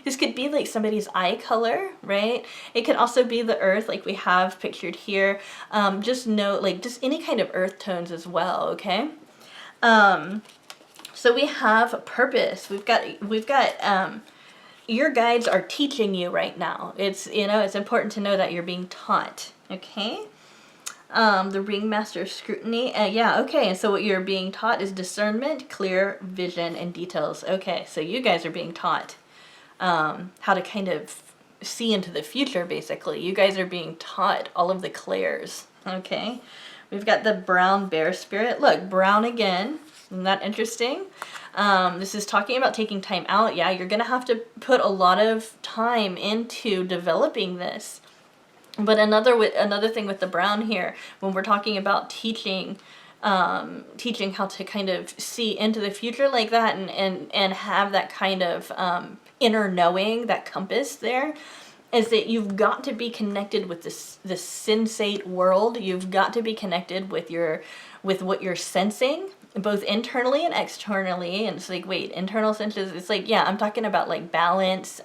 This could be like somebody's eye color, right? It could also be the earth, like we have pictured here. Just note, like, just any kind of earth tones as well. Okay. So we have purpose. We've got your guides are teaching you right now. It's, you know, it's important to know that you're being taught. Okay. The ringmaster scrutiny. Yeah, okay, so what you're being taught is discernment, clear vision, and details. Okay, so you guys are being taught how to kind of see into the future, basically. You guys are being taught all of the clairs. Okay, we've got the brown bear spirit. Look, brown again. Isn't that interesting? This is talking about taking time out. Yeah, you're going to have to put a lot of time into developing this. But another thing with the brown here, when we're talking about teaching how to kind of see into the future like that and have that kind of inner knowing, that compass there, is that you've got to be connected with this sensate world. You've got to be connected with what you're sensing, both internally and externally. And it's like, wait, internal senses, it's like, yeah, I'm talking about like balance,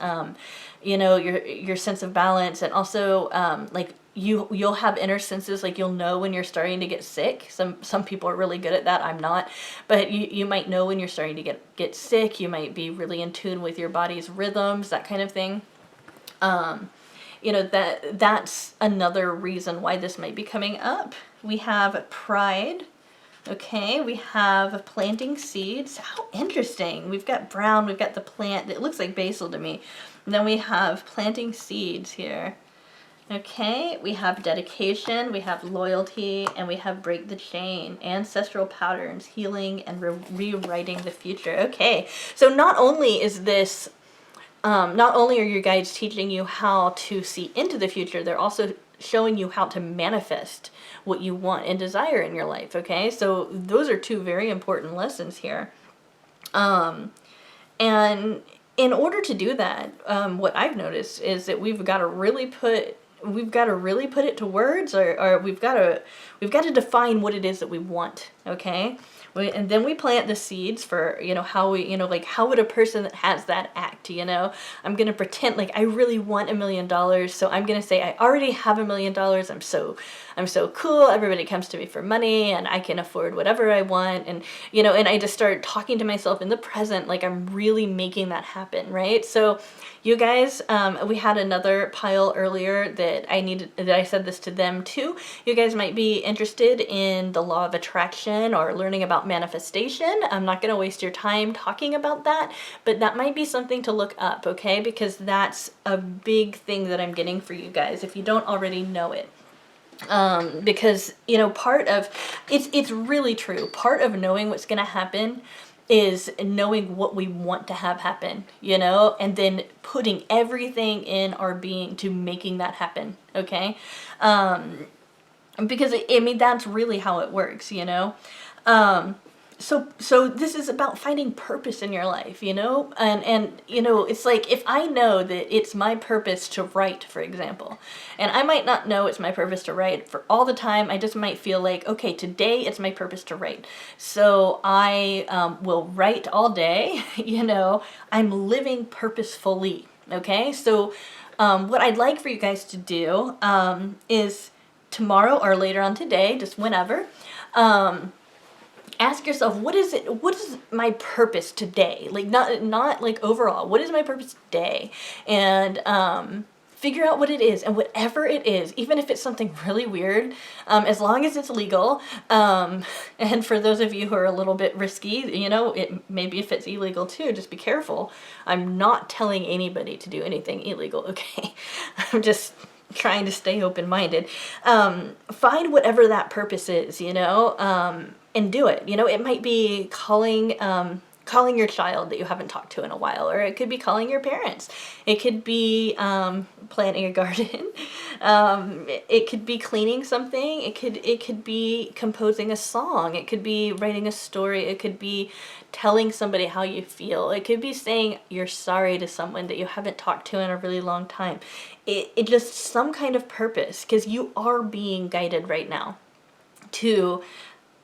you know, your sense of balance, and also like you'll have inner senses, like you'll know when you're starting to get sick. Some people are really good at that. I'm not, but you might know when you're starting to get sick. You might be really in tune with your body's rhythms, that kind of thing. You know, that's another reason why this might be coming up. We have pride. Okay, we have planting seeds. How interesting. We've got brown, we've got the plant. It looks like basil to me. And then we have planting seeds here. Okay, we have dedication, we have loyalty, and we have break the chain, ancestral patterns, healing, and rewriting the future. Okay, so not only is this, not only are your guides teaching you how to see into the future, they're also showing you how to manifest what you want and desire in your life. Okay, so those are two very important lessons here. And in order to do that, what I've noticed is that we've got to really put it to words, or we've got to define what it is that we want. Okay. And then we plant the seeds for, how we, like, how would a person that has that act, I'm going to pretend like I really want $1,000,000. So I'm going to say, I already have $1,000,000. I'm so cool. Everybody comes to me for money and I can afford whatever I want. And, and I just start talking to myself in the present, like I'm really making that happen. Right. So you guys, we had another pile earlier that I said this to them too. You guys might be interested in the law of attraction or learning about manifestation. I'm not going to waste your time talking about that, but that might be something to look up, okay? Because that's a big thing that I'm getting for you guys if you don't already know it. Because, part of, it's really true. Part of knowing what's going to happen is knowing what we want to have happen, and then putting everything in our being to making that happen, okay? Because, that's really how it works, So this is about finding purpose in your life, and it's like, if I know that it's my purpose to write, for example, and I might not know it's my purpose to write for all the time. I just might feel like, okay, today it's my purpose to write. So I will write all day, I'm living purposefully. Okay. So what I'd like for you guys to do is tomorrow or later on today, just whenever, ask yourself, what is my purpose today? Like, not like overall, what is my purpose today? And figure out what it is, and whatever it is, even if it's something really weird, as long as it's legal. And for those of you who are a little bit risky, maybe if it's illegal too, just be careful. I'm not telling anybody to do anything illegal, okay? I'm just trying to stay open-minded. Find whatever that purpose is, and do it. It might be calling your child that you haven't talked to in a while, or it could be calling your parents. It could be planting a garden. It could be cleaning something. It could be composing a song. It could be writing a story. It could be telling somebody how you feel. It could be saying you're sorry to someone that you haven't talked to in a really long time. It just some kind of purpose, because you are being guided right now to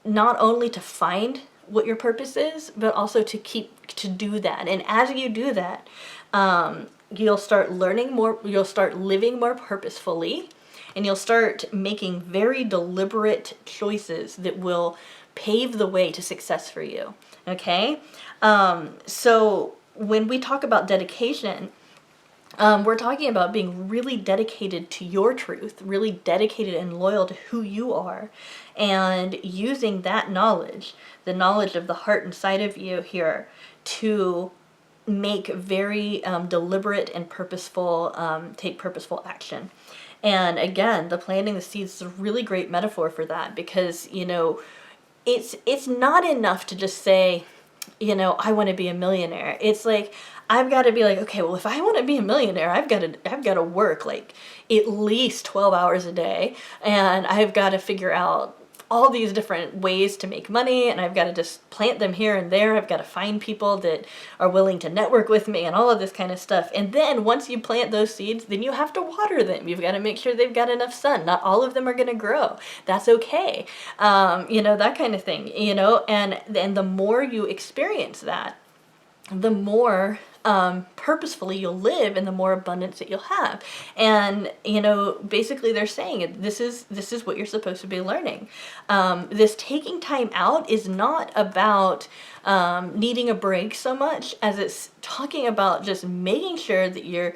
not only to find what your purpose is, but also to do that. And as you do that, you'll start learning more, you'll start living more purposefully, and you'll start making very deliberate choices that will pave the way to success for you. Okay? So when we talk about dedication, we're talking about being really dedicated to your truth, really dedicated and loyal to who you are, and using that knowledge, the knowledge of the heart inside of you here, to make very deliberate and purposeful, take purposeful action. And again, the planting the seeds is a really great metaphor for that, because, it's not enough to just say, I want to be a millionaire. It's like, I've got to be like, okay, well, if I want to be a millionaire, I've got to work like at least 12 hours a day, and I've got to figure out all these different ways to make money, and I've got to just plant them here and there. I've got to find people that are willing to network with me and all of this kind of stuff. And then once you plant those seeds, then you have to water them. You've got to make sure they've got enough sun. Not all of them are going to grow. That's okay. That kind of thing, and the more you experience that, the more purposefully you'll live, and the more abundance that you'll have. And basically they're saying this is what you're supposed to be learning. This taking time out is not about needing a break so much as it's talking about just making sure that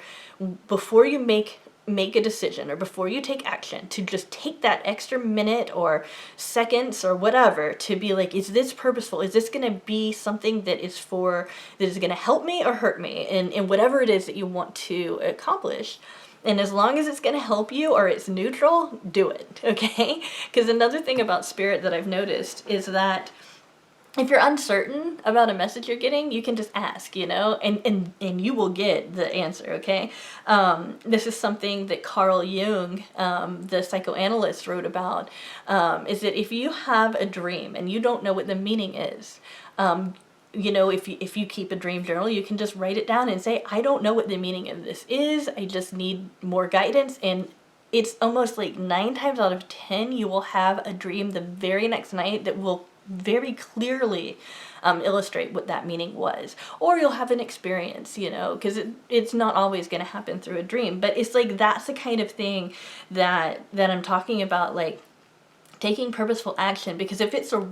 before you make a decision, or before you take action, to just take that extra minute or seconds or whatever to be like, is this purposeful? Is this going to be something that is going to help me or hurt me in whatever it is that you want to accomplish? And as long as it's going to help you, or it's neutral, do it. Okay? Because another thing about spirit that I've noticed is that if you're uncertain about a message you're getting, you can just ask, and you will get the answer, okay? This is something that Carl Jung, the psychoanalyst, wrote about, is that if you have a dream and you don't know what the meaning is, if you keep a dream journal, you can just write it down and say, I don't know what the meaning of this is. I just need more guidance. And it's almost like 9 times out of 10, you will have a dream the very next night that will very clearly illustrate what that meaning was. Or you'll have an experience, because it's not always going to happen through a dream. But it's like, that's the kind of thing that I'm talking about, like taking purposeful action, because if it's a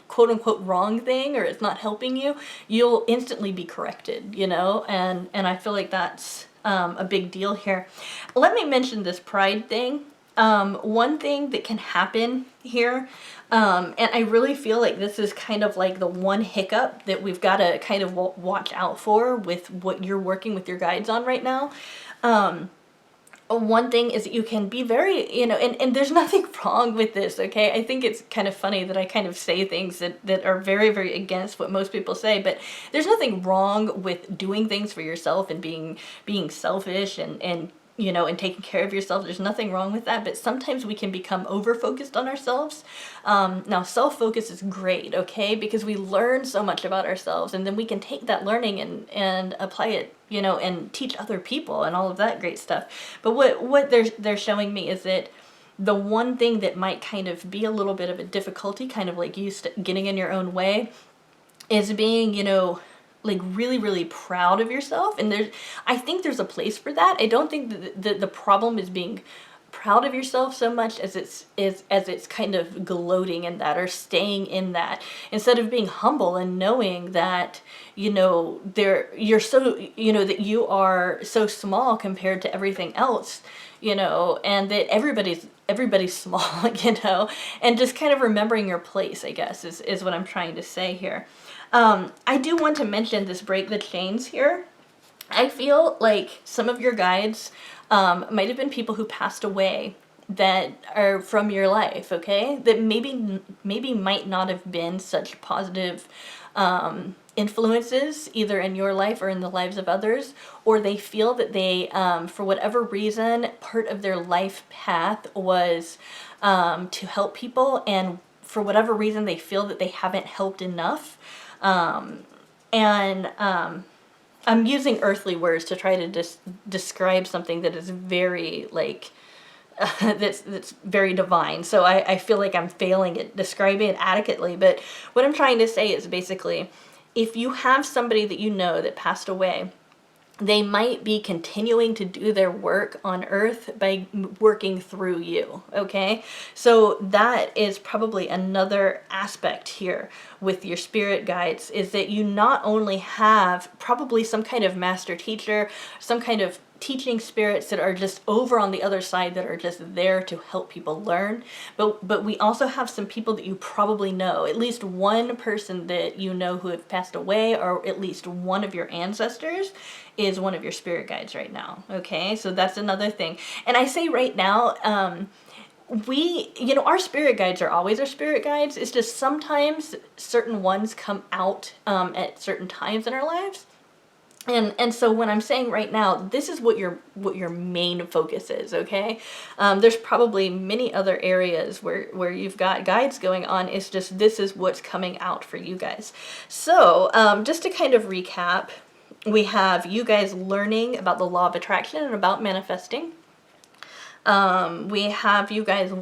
quote unquote wrong thing or it's not helping you, you'll instantly be corrected, and I feel like that's a big deal here. Let me mention this pride thing. One thing that can happen here, and I really feel like this is kind of like the one hiccup that we've got to kind of watch out for with what you're working with your guides on right now. One thing is that you can be very, and there's nothing wrong with this, okay? I think it's kind of funny that I kind of say things that are very, very against what most people say, but there's nothing wrong with doing things for yourself and being selfish and taking care of yourself. There's nothing wrong with that, but sometimes we can become over-focused on ourselves. Now, self-focus is great, okay? Because we learn so much about ourselves, and then we can take that learning and apply it, and teach other people and all of that great stuff. But what they're showing me is that the one thing that might kind of be a little bit of a difficulty, kind of like you getting in your own way, is being, like really, really proud of yourself. And I think there's a place for that. I don't think that the problem is being proud of yourself so much as it's kind of gloating in that or staying in that, instead of being humble and knowing that you're so that you are so small compared to everything else, and that everybody's small, and just kind of remembering your place, I guess, is what I'm trying to say here. I do want to mention this break the chains here. I feel like some of your guides might have been people who passed away that are from your life, okay? That maybe might not have been such positive influences either in your life or in the lives of others, or they feel that they, for whatever reason, part of their life path was to help people, and for whatever reason they feel that they haven't helped enough. I'm using earthly words to try to describe something that is very like that's very divine. So I feel like I'm failing at describing it adequately. But what I'm trying to say is basically, if you have somebody that that passed away, they might be continuing to do their work on earth by working through you, okay? So that is probably another aspect here with your spirit guides, is that you not only have probably some kind of master teacher, some kind of teaching spirits that are just over on the other side that are just there to help people learn, but we also have some people that you probably know, at least one person that who have passed away, or at least one of your ancestors is one of your spirit guides right now, okay? So that's another thing. And I say right now, our spirit guides are always our spirit guides. It's just sometimes certain ones come out at certain times in our lives. And so when I'm saying right now, this is what your main focus is, okay? There's probably many other areas where you've got guides going on. It's just this is what's coming out for you guys. So just to kind of recap, we have you guys learning about the law of attraction and about manifesting. We have you guys,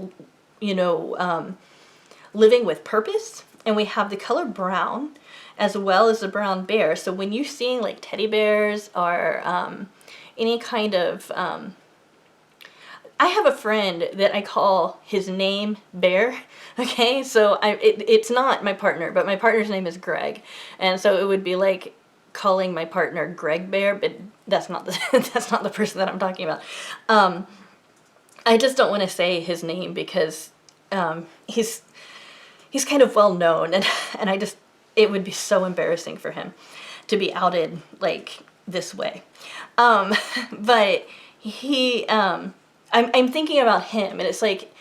living with purpose, and we have the color brown, as well as the brown bear. So when you're seeing like teddy bears or any kind of, I have a friend that I call his name Bear, okay? So it's not my partner, but my partner's name is Greg. And so it would be like calling my partner Greg Bear, but that's not the person that I'm talking about. I just don't want to say his name because he's kind of well known, and it would be so embarrassing for him to be outed like this way. But I'm thinking about him, and it's like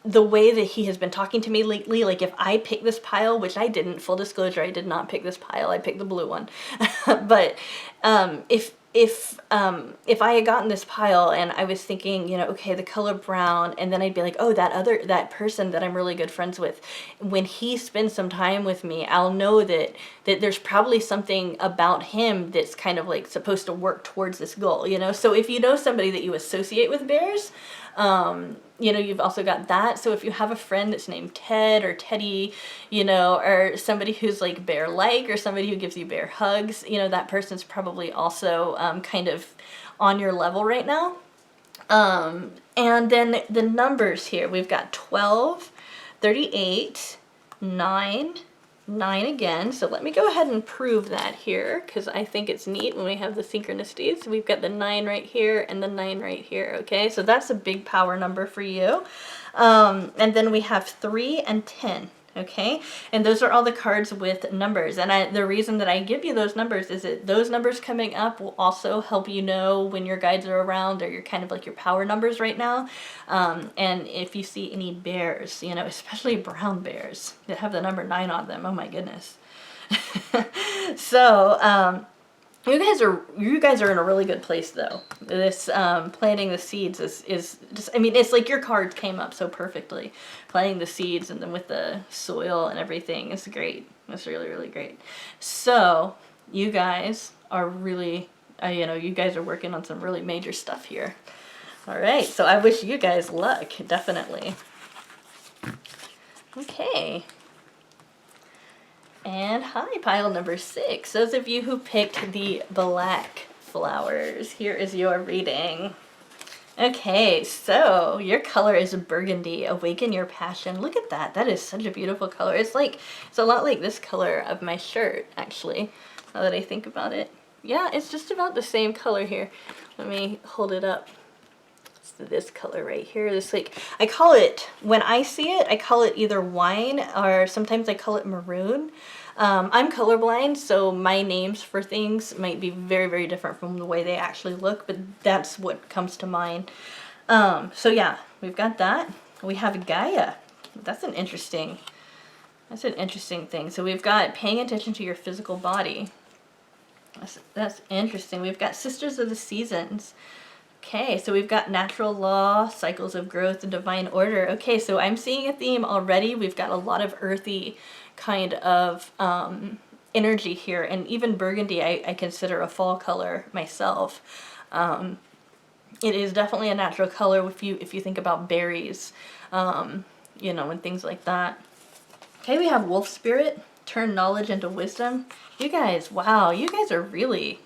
the way that he has been talking to me lately. Like if I pick this pile, which I didn't, full disclosure, I did not pick this pile. I picked the blue one. But if I had gotten this pile and I was thinking, you know, okay, the color brown, and then I'd be like, oh, that person that I'm really good friends with, when he spends some time with me, I'll know that there's probably something about him that's kind of like supposed to work towards this goal, you know. So if you know somebody that you associate with bears, you know, you've also got that. So if you have a friend that's named Ted or Teddy, you know, or somebody who's like bear-like, or somebody who gives you bear hugs, you know, that person's probably also kind of on your level right now. And then the numbers here, we've got 12, 38, 9, 9 again. So let me go ahead and prove that here, because I think it's neat when we have the synchronicities. We've got the 9 right here and the 9 right here. Okay, so that's a big power number for you. And then we have 3 and 10. Okay, and those are all the cards with numbers. And the reason that I give you those numbers is that those numbers coming up will also help you know when your guides are around, or you're kind of like your power numbers right now. And if you see any bears, you know, especially brown bears that have the number 9 on them, oh my goodness. So, you guys are in a really good place though. This planting the seeds is just, I mean, it's like your cards came up so perfectly. Planting the seeds and then with the soil and everything is great. It's really, really great. So you guys are really, you know, you guys are working on some really major stuff here. All right, so I wish you guys luck, definitely. Okay. And hi, pile number 6. Those of you who picked the black flowers, here is your reading. Okay, so your color is burgundy. Awaken your passion. Look at that. That is such a beautiful color. It's a lot like this color of my shirt, actually, now that I think about it. Yeah, it's just about the same color here. Let me hold it up. It's this color right here. This, like, I call it, when I see it, I call it either wine, or sometimes I call it maroon. I'm colorblind, so my names for things might be very, very different from the way they actually look, but that's what comes to mind. So yeah, we've got that. We have Gaia. That's an interesting thing. So we've got paying attention to your physical body. That's interesting. We've got Sisters of the Seasons. Okay, so we've got natural law, cycles of growth, and divine order. Okay, so I'm seeing a theme already. We've got a lot of earthy kind of energy here, and even burgundy I consider a fall color myself. It is definitely a natural color if you think about berries, you know, and things like that. Okay, we have wolf spirit, turn knowledge into wisdom. You guys, wow, you guys are really,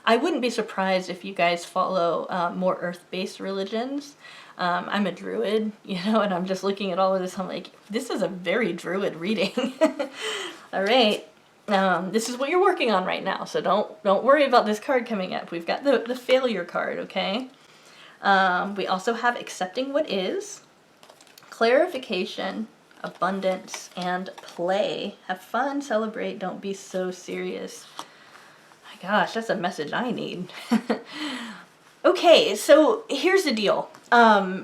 I wouldn't be surprised if you guys follow more earth-based religions. I'm a druid, you know, and I'm just looking at all of this. I'm like, this is a very druid reading. All right. This is what you're working on right now, so don't worry about this card coming up. We've got the failure card, okay? We also have accepting what is, clarification, abundance, and play. Have fun, celebrate, don't be so serious. My gosh, that's a message I need. Okay, so here's the deal.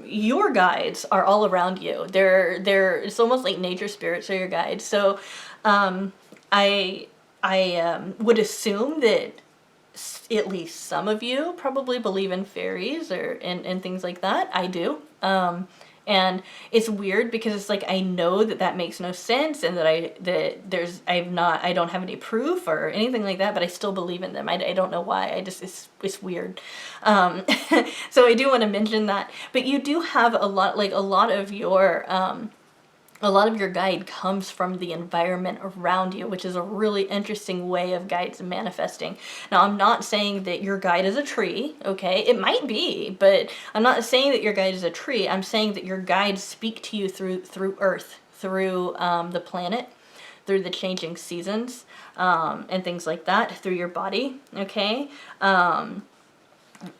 Your guides are all around you. It's almost like nature spirits are your guides. So, I would assume that at least some of you probably believe in fairies and things like that. I do. And it's weird because it's like, I know that makes no sense, and that I don't have any proof or anything like that, but I still believe in them. I don't know why. It's weird. So I do want to mention that, but you do have a lot of your guide comes from the environment around you, which is a really interesting way of guides manifesting. Now, I'm not saying that your guide is a tree, okay? It might be, but I'm not saying that your guide is a tree. I'm saying that your guides speak to you through Earth, through the planet, through the changing seasons, and things like that, through your body, okay?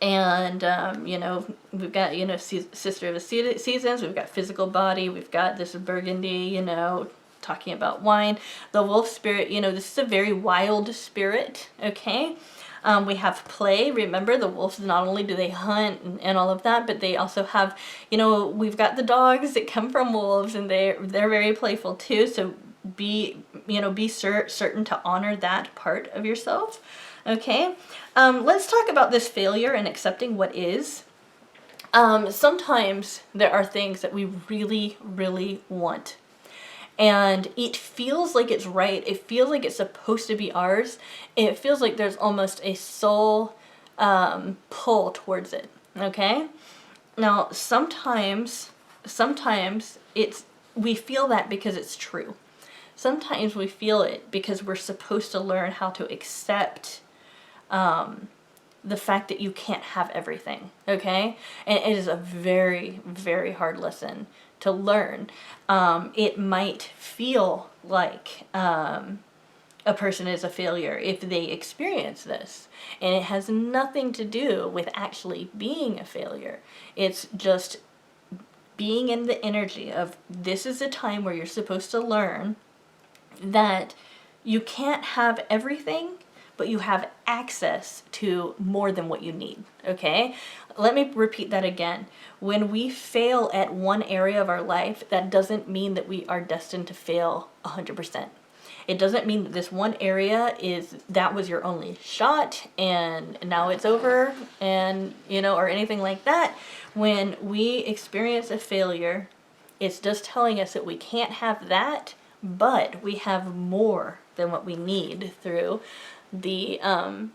You know, we've got, you know, Sister of the Seasons, we've got physical body, we've got this burgundy, you know, talking about wine. The wolf spirit, you know, this is a very wild spirit, okay? We have play. Remember, the wolves, not only do they hunt and all of that, but they also have, you know, we've got the dogs that come from wolves, and they're very playful too, so be certain to honor that part of yourself. Okay, let's talk about this failure and accepting what is. Sometimes there are things that we really, really want. And it feels like it's right. It feels like it's supposed to be ours. It feels like there's almost a soul pull towards it. Okay? Now, sometimes we feel that because it's true. Sometimes we feel it because we're supposed to learn how to accept the fact that you can't have everything, okay? And it is a very, very hard lesson to learn. It might feel like a person is a failure if they experience this. And it has nothing to do with actually being a failure. It's just being in the energy of this is a time where you're supposed to learn that you can't have everything, but you have access to more than what you need, okay? Let me repeat that again. When we fail at one area of our life, that doesn't mean that we are destined to fail 100%. It doesn't mean that this one area that was your only shot and now it's over and, or anything like that. When we experience a failure, it's just telling us that we can't have that, but we have more than what we need through through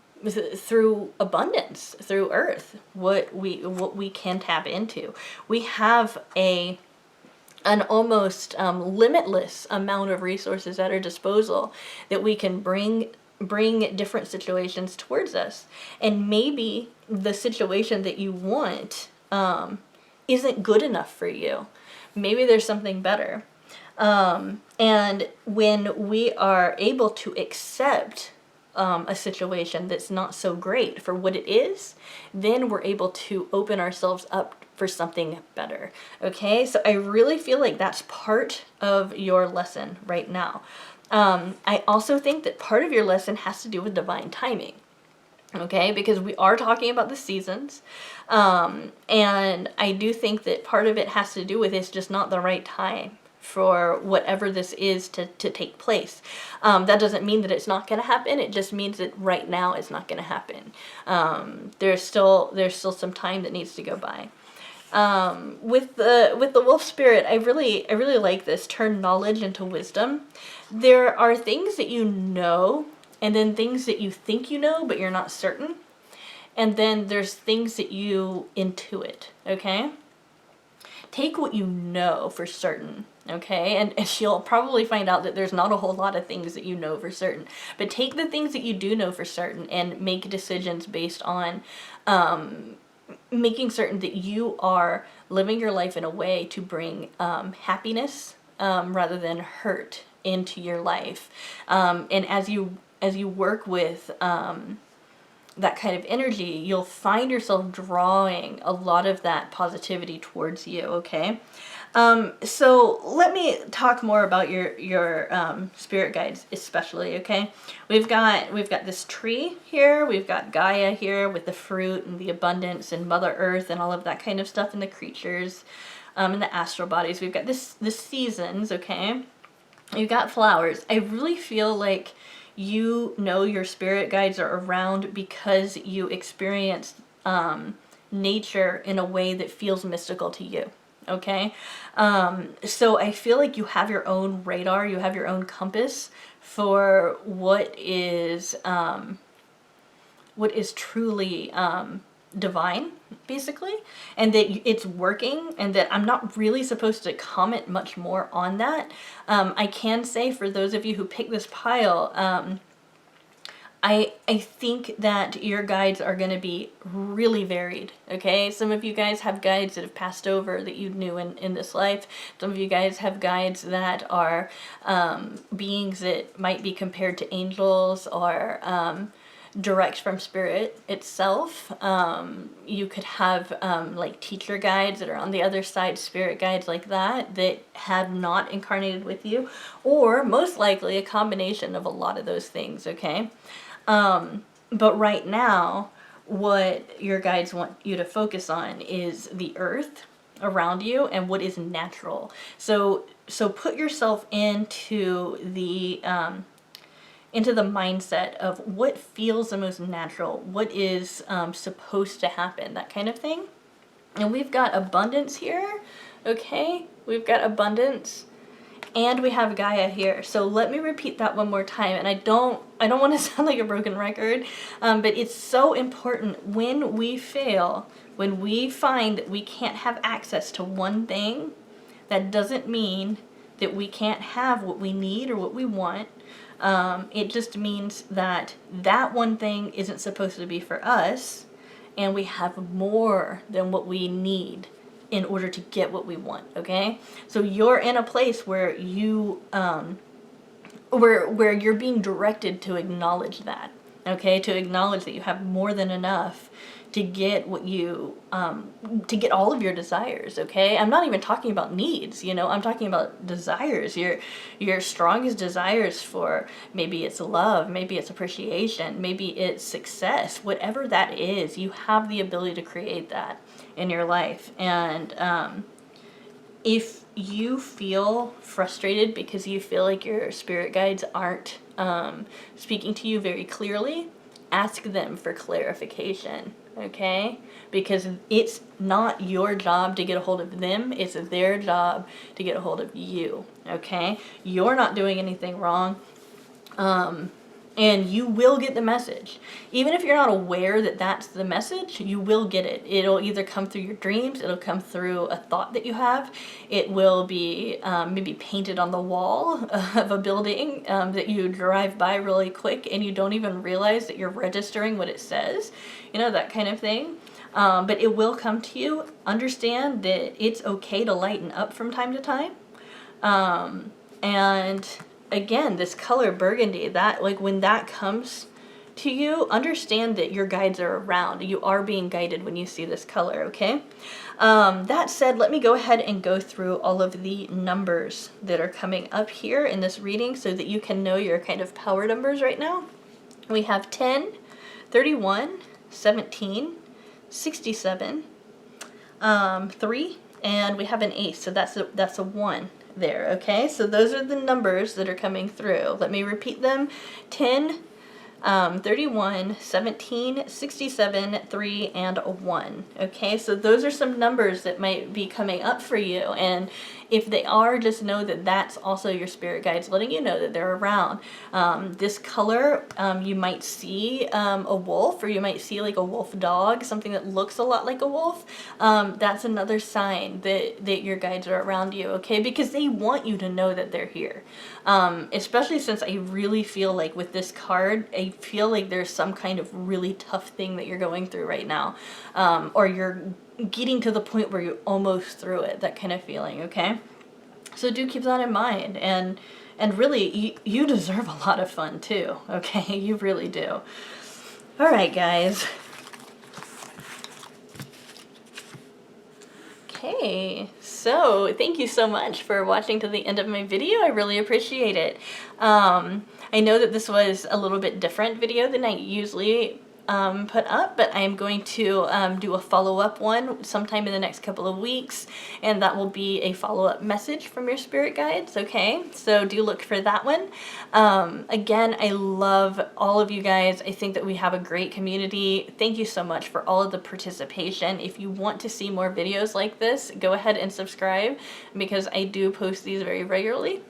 abundance, through earth, what we can tap into. We have an almost limitless amount of resources at our disposal that we can bring different situations towards us. And maybe the situation that you want isn't good enough for you. Maybe there's something better. And when we are able to accept a situation that's not so great for what it is, then we're able to open ourselves up for something better. Okay, so I really feel like that's part of your lesson right now. I also think that part of your lesson has to do with divine timing. Okay, because we are talking about the seasons. And I do think that part of it has to do with it's just not the right time for whatever this is to take place. That doesn't mean that it's not going to happen. It just means that right now it's not going to happen. There's still some time that needs to go by. With the wolf spirit, I really like this. Turn knowledge into wisdom. There are things that you know, and then things that you think you know, but you're not certain. And then there's things that you intuit. Okay. Take what you know for certain, okay? And you'll probably find out that there's not a whole lot of things that you know for certain. But take the things that you do know for certain and make decisions based on making certain that you are living your life in a way to bring happiness rather than hurt into your life. And as you work with that kind of energy, you'll find yourself drawing a lot of that positivity towards you, okay? So let me talk more about your spirit guides especially, okay? We've got this tree here, we've got Gaia here with the fruit and the abundance and Mother Earth and all of that kind of stuff and the creatures and the astral bodies. We've got the seasons, okay? You've got flowers. I really feel like your spirit guides are around because you experience nature in a way that feels mystical to you. Okay? So I feel like you have your own radar, you have your own compass for what is truly divine, basically, and that it's working, and that I'm not really supposed to comment much more on that. I can say for those of you who pick this pile, I think that your guides are going to be really varied, okay? Some of you guys have guides that have passed over that you knew in this life. Some of you guys have guides that are beings that might be compared to angels or direct from spirit itself. You could have like teacher guides that are on the other side, spirit guides like that have not incarnated with you, or most likely a combination of a lot of those things, okay? But right now, what your guides want you to focus on is the earth around you and what is natural. So put yourself into into the mindset of what feels the most natural, what is supposed to happen, that kind of thing. And we've got abundance here, okay? We've got abundance, and we have Gaia here. So let me repeat that one more time. And I don't want to sound like a broken record, but it's so important when we fail, when we find that we can't have access to one thing, that doesn't mean that we can't have what we need or what we want. It just means that that one thing isn't supposed to be for us, and we have more than what we need in order to get what we want, okay? So you're in a place where you, where you're being directed to acknowledge that, okay? To acknowledge that you have more than enough to get what you, to get all of your desires, okay? I'm not even talking about needs, you know, I'm talking about desires, your strongest desires for, maybe it's love, maybe it's appreciation, maybe it's success, whatever that is, you have the ability to create that in your life. And if you feel frustrated because you feel like your spirit guides aren't speaking to you very clearly, ask them for clarification, okay? Because it's not your job to get a hold of them, it's their job to get a hold of you, okay? You're not doing anything wrong. And you will get the message. Even if you're not aware that that's the message, you will get it. It'll either come through your dreams, it'll come through a thought that you have, it will be maybe painted on the wall of a building that you drive by really quick and you don't even realize that you're registering what it says, you know, that kind of thing. But it will come to you. Understand that it's okay to lighten up from time to time. And again, this color burgundy, that, like, when that comes to you, understand that your guides are around. You are being guided when you see this color, okay? That said, let me go ahead and go through all of the numbers that are coming up here in this reading so that you can know your kind of power numbers right now. We have 10, 31, 17, 67, 3, and we have an ace, so that's a 1. There, okay? So those are the numbers that are coming through. Let me repeat them. 10, 31, 17, 67, 3, and a 1. Okay, so those are some numbers that might be coming up for you. And if they are, just know that that's also your spirit guides letting you know that they're around. This color, you might see a wolf, or you might see like a wolf dog, something that looks a lot like a wolf. That's another sign that your guides are around you, okay? Because they want you to know that they're here. Especially since I really feel like with this card, I feel like there's some kind of really tough thing that you're going through right now. Or you're getting to the point where you're almost through it, that kind of feeling, okay? So do keep that in mind, and really, you deserve a lot of fun too, okay? You really do. All right, guys. Okay, so thank you so much for watching to the end of my video. I really appreciate it. I know that this was a little bit different video than I usually put up, but I'm going to do a follow-up one sometime in the next couple of weeks, and that will be a follow-up message from your spirit guides, okay? So do look for that one. Again, I love all of you guys. I think that we have a great community. Thank you so much for all of the participation. If you want to see more videos like this, go ahead and subscribe, because I do post these very regularly.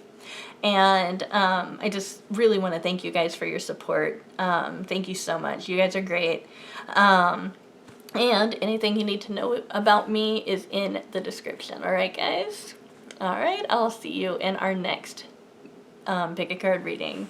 And I just really want to thank you guys for your support. Thank you so much. You guys are great. And anything you need to know about me is in the description. All right, guys? All right, I'll see you in our next pick a card reading.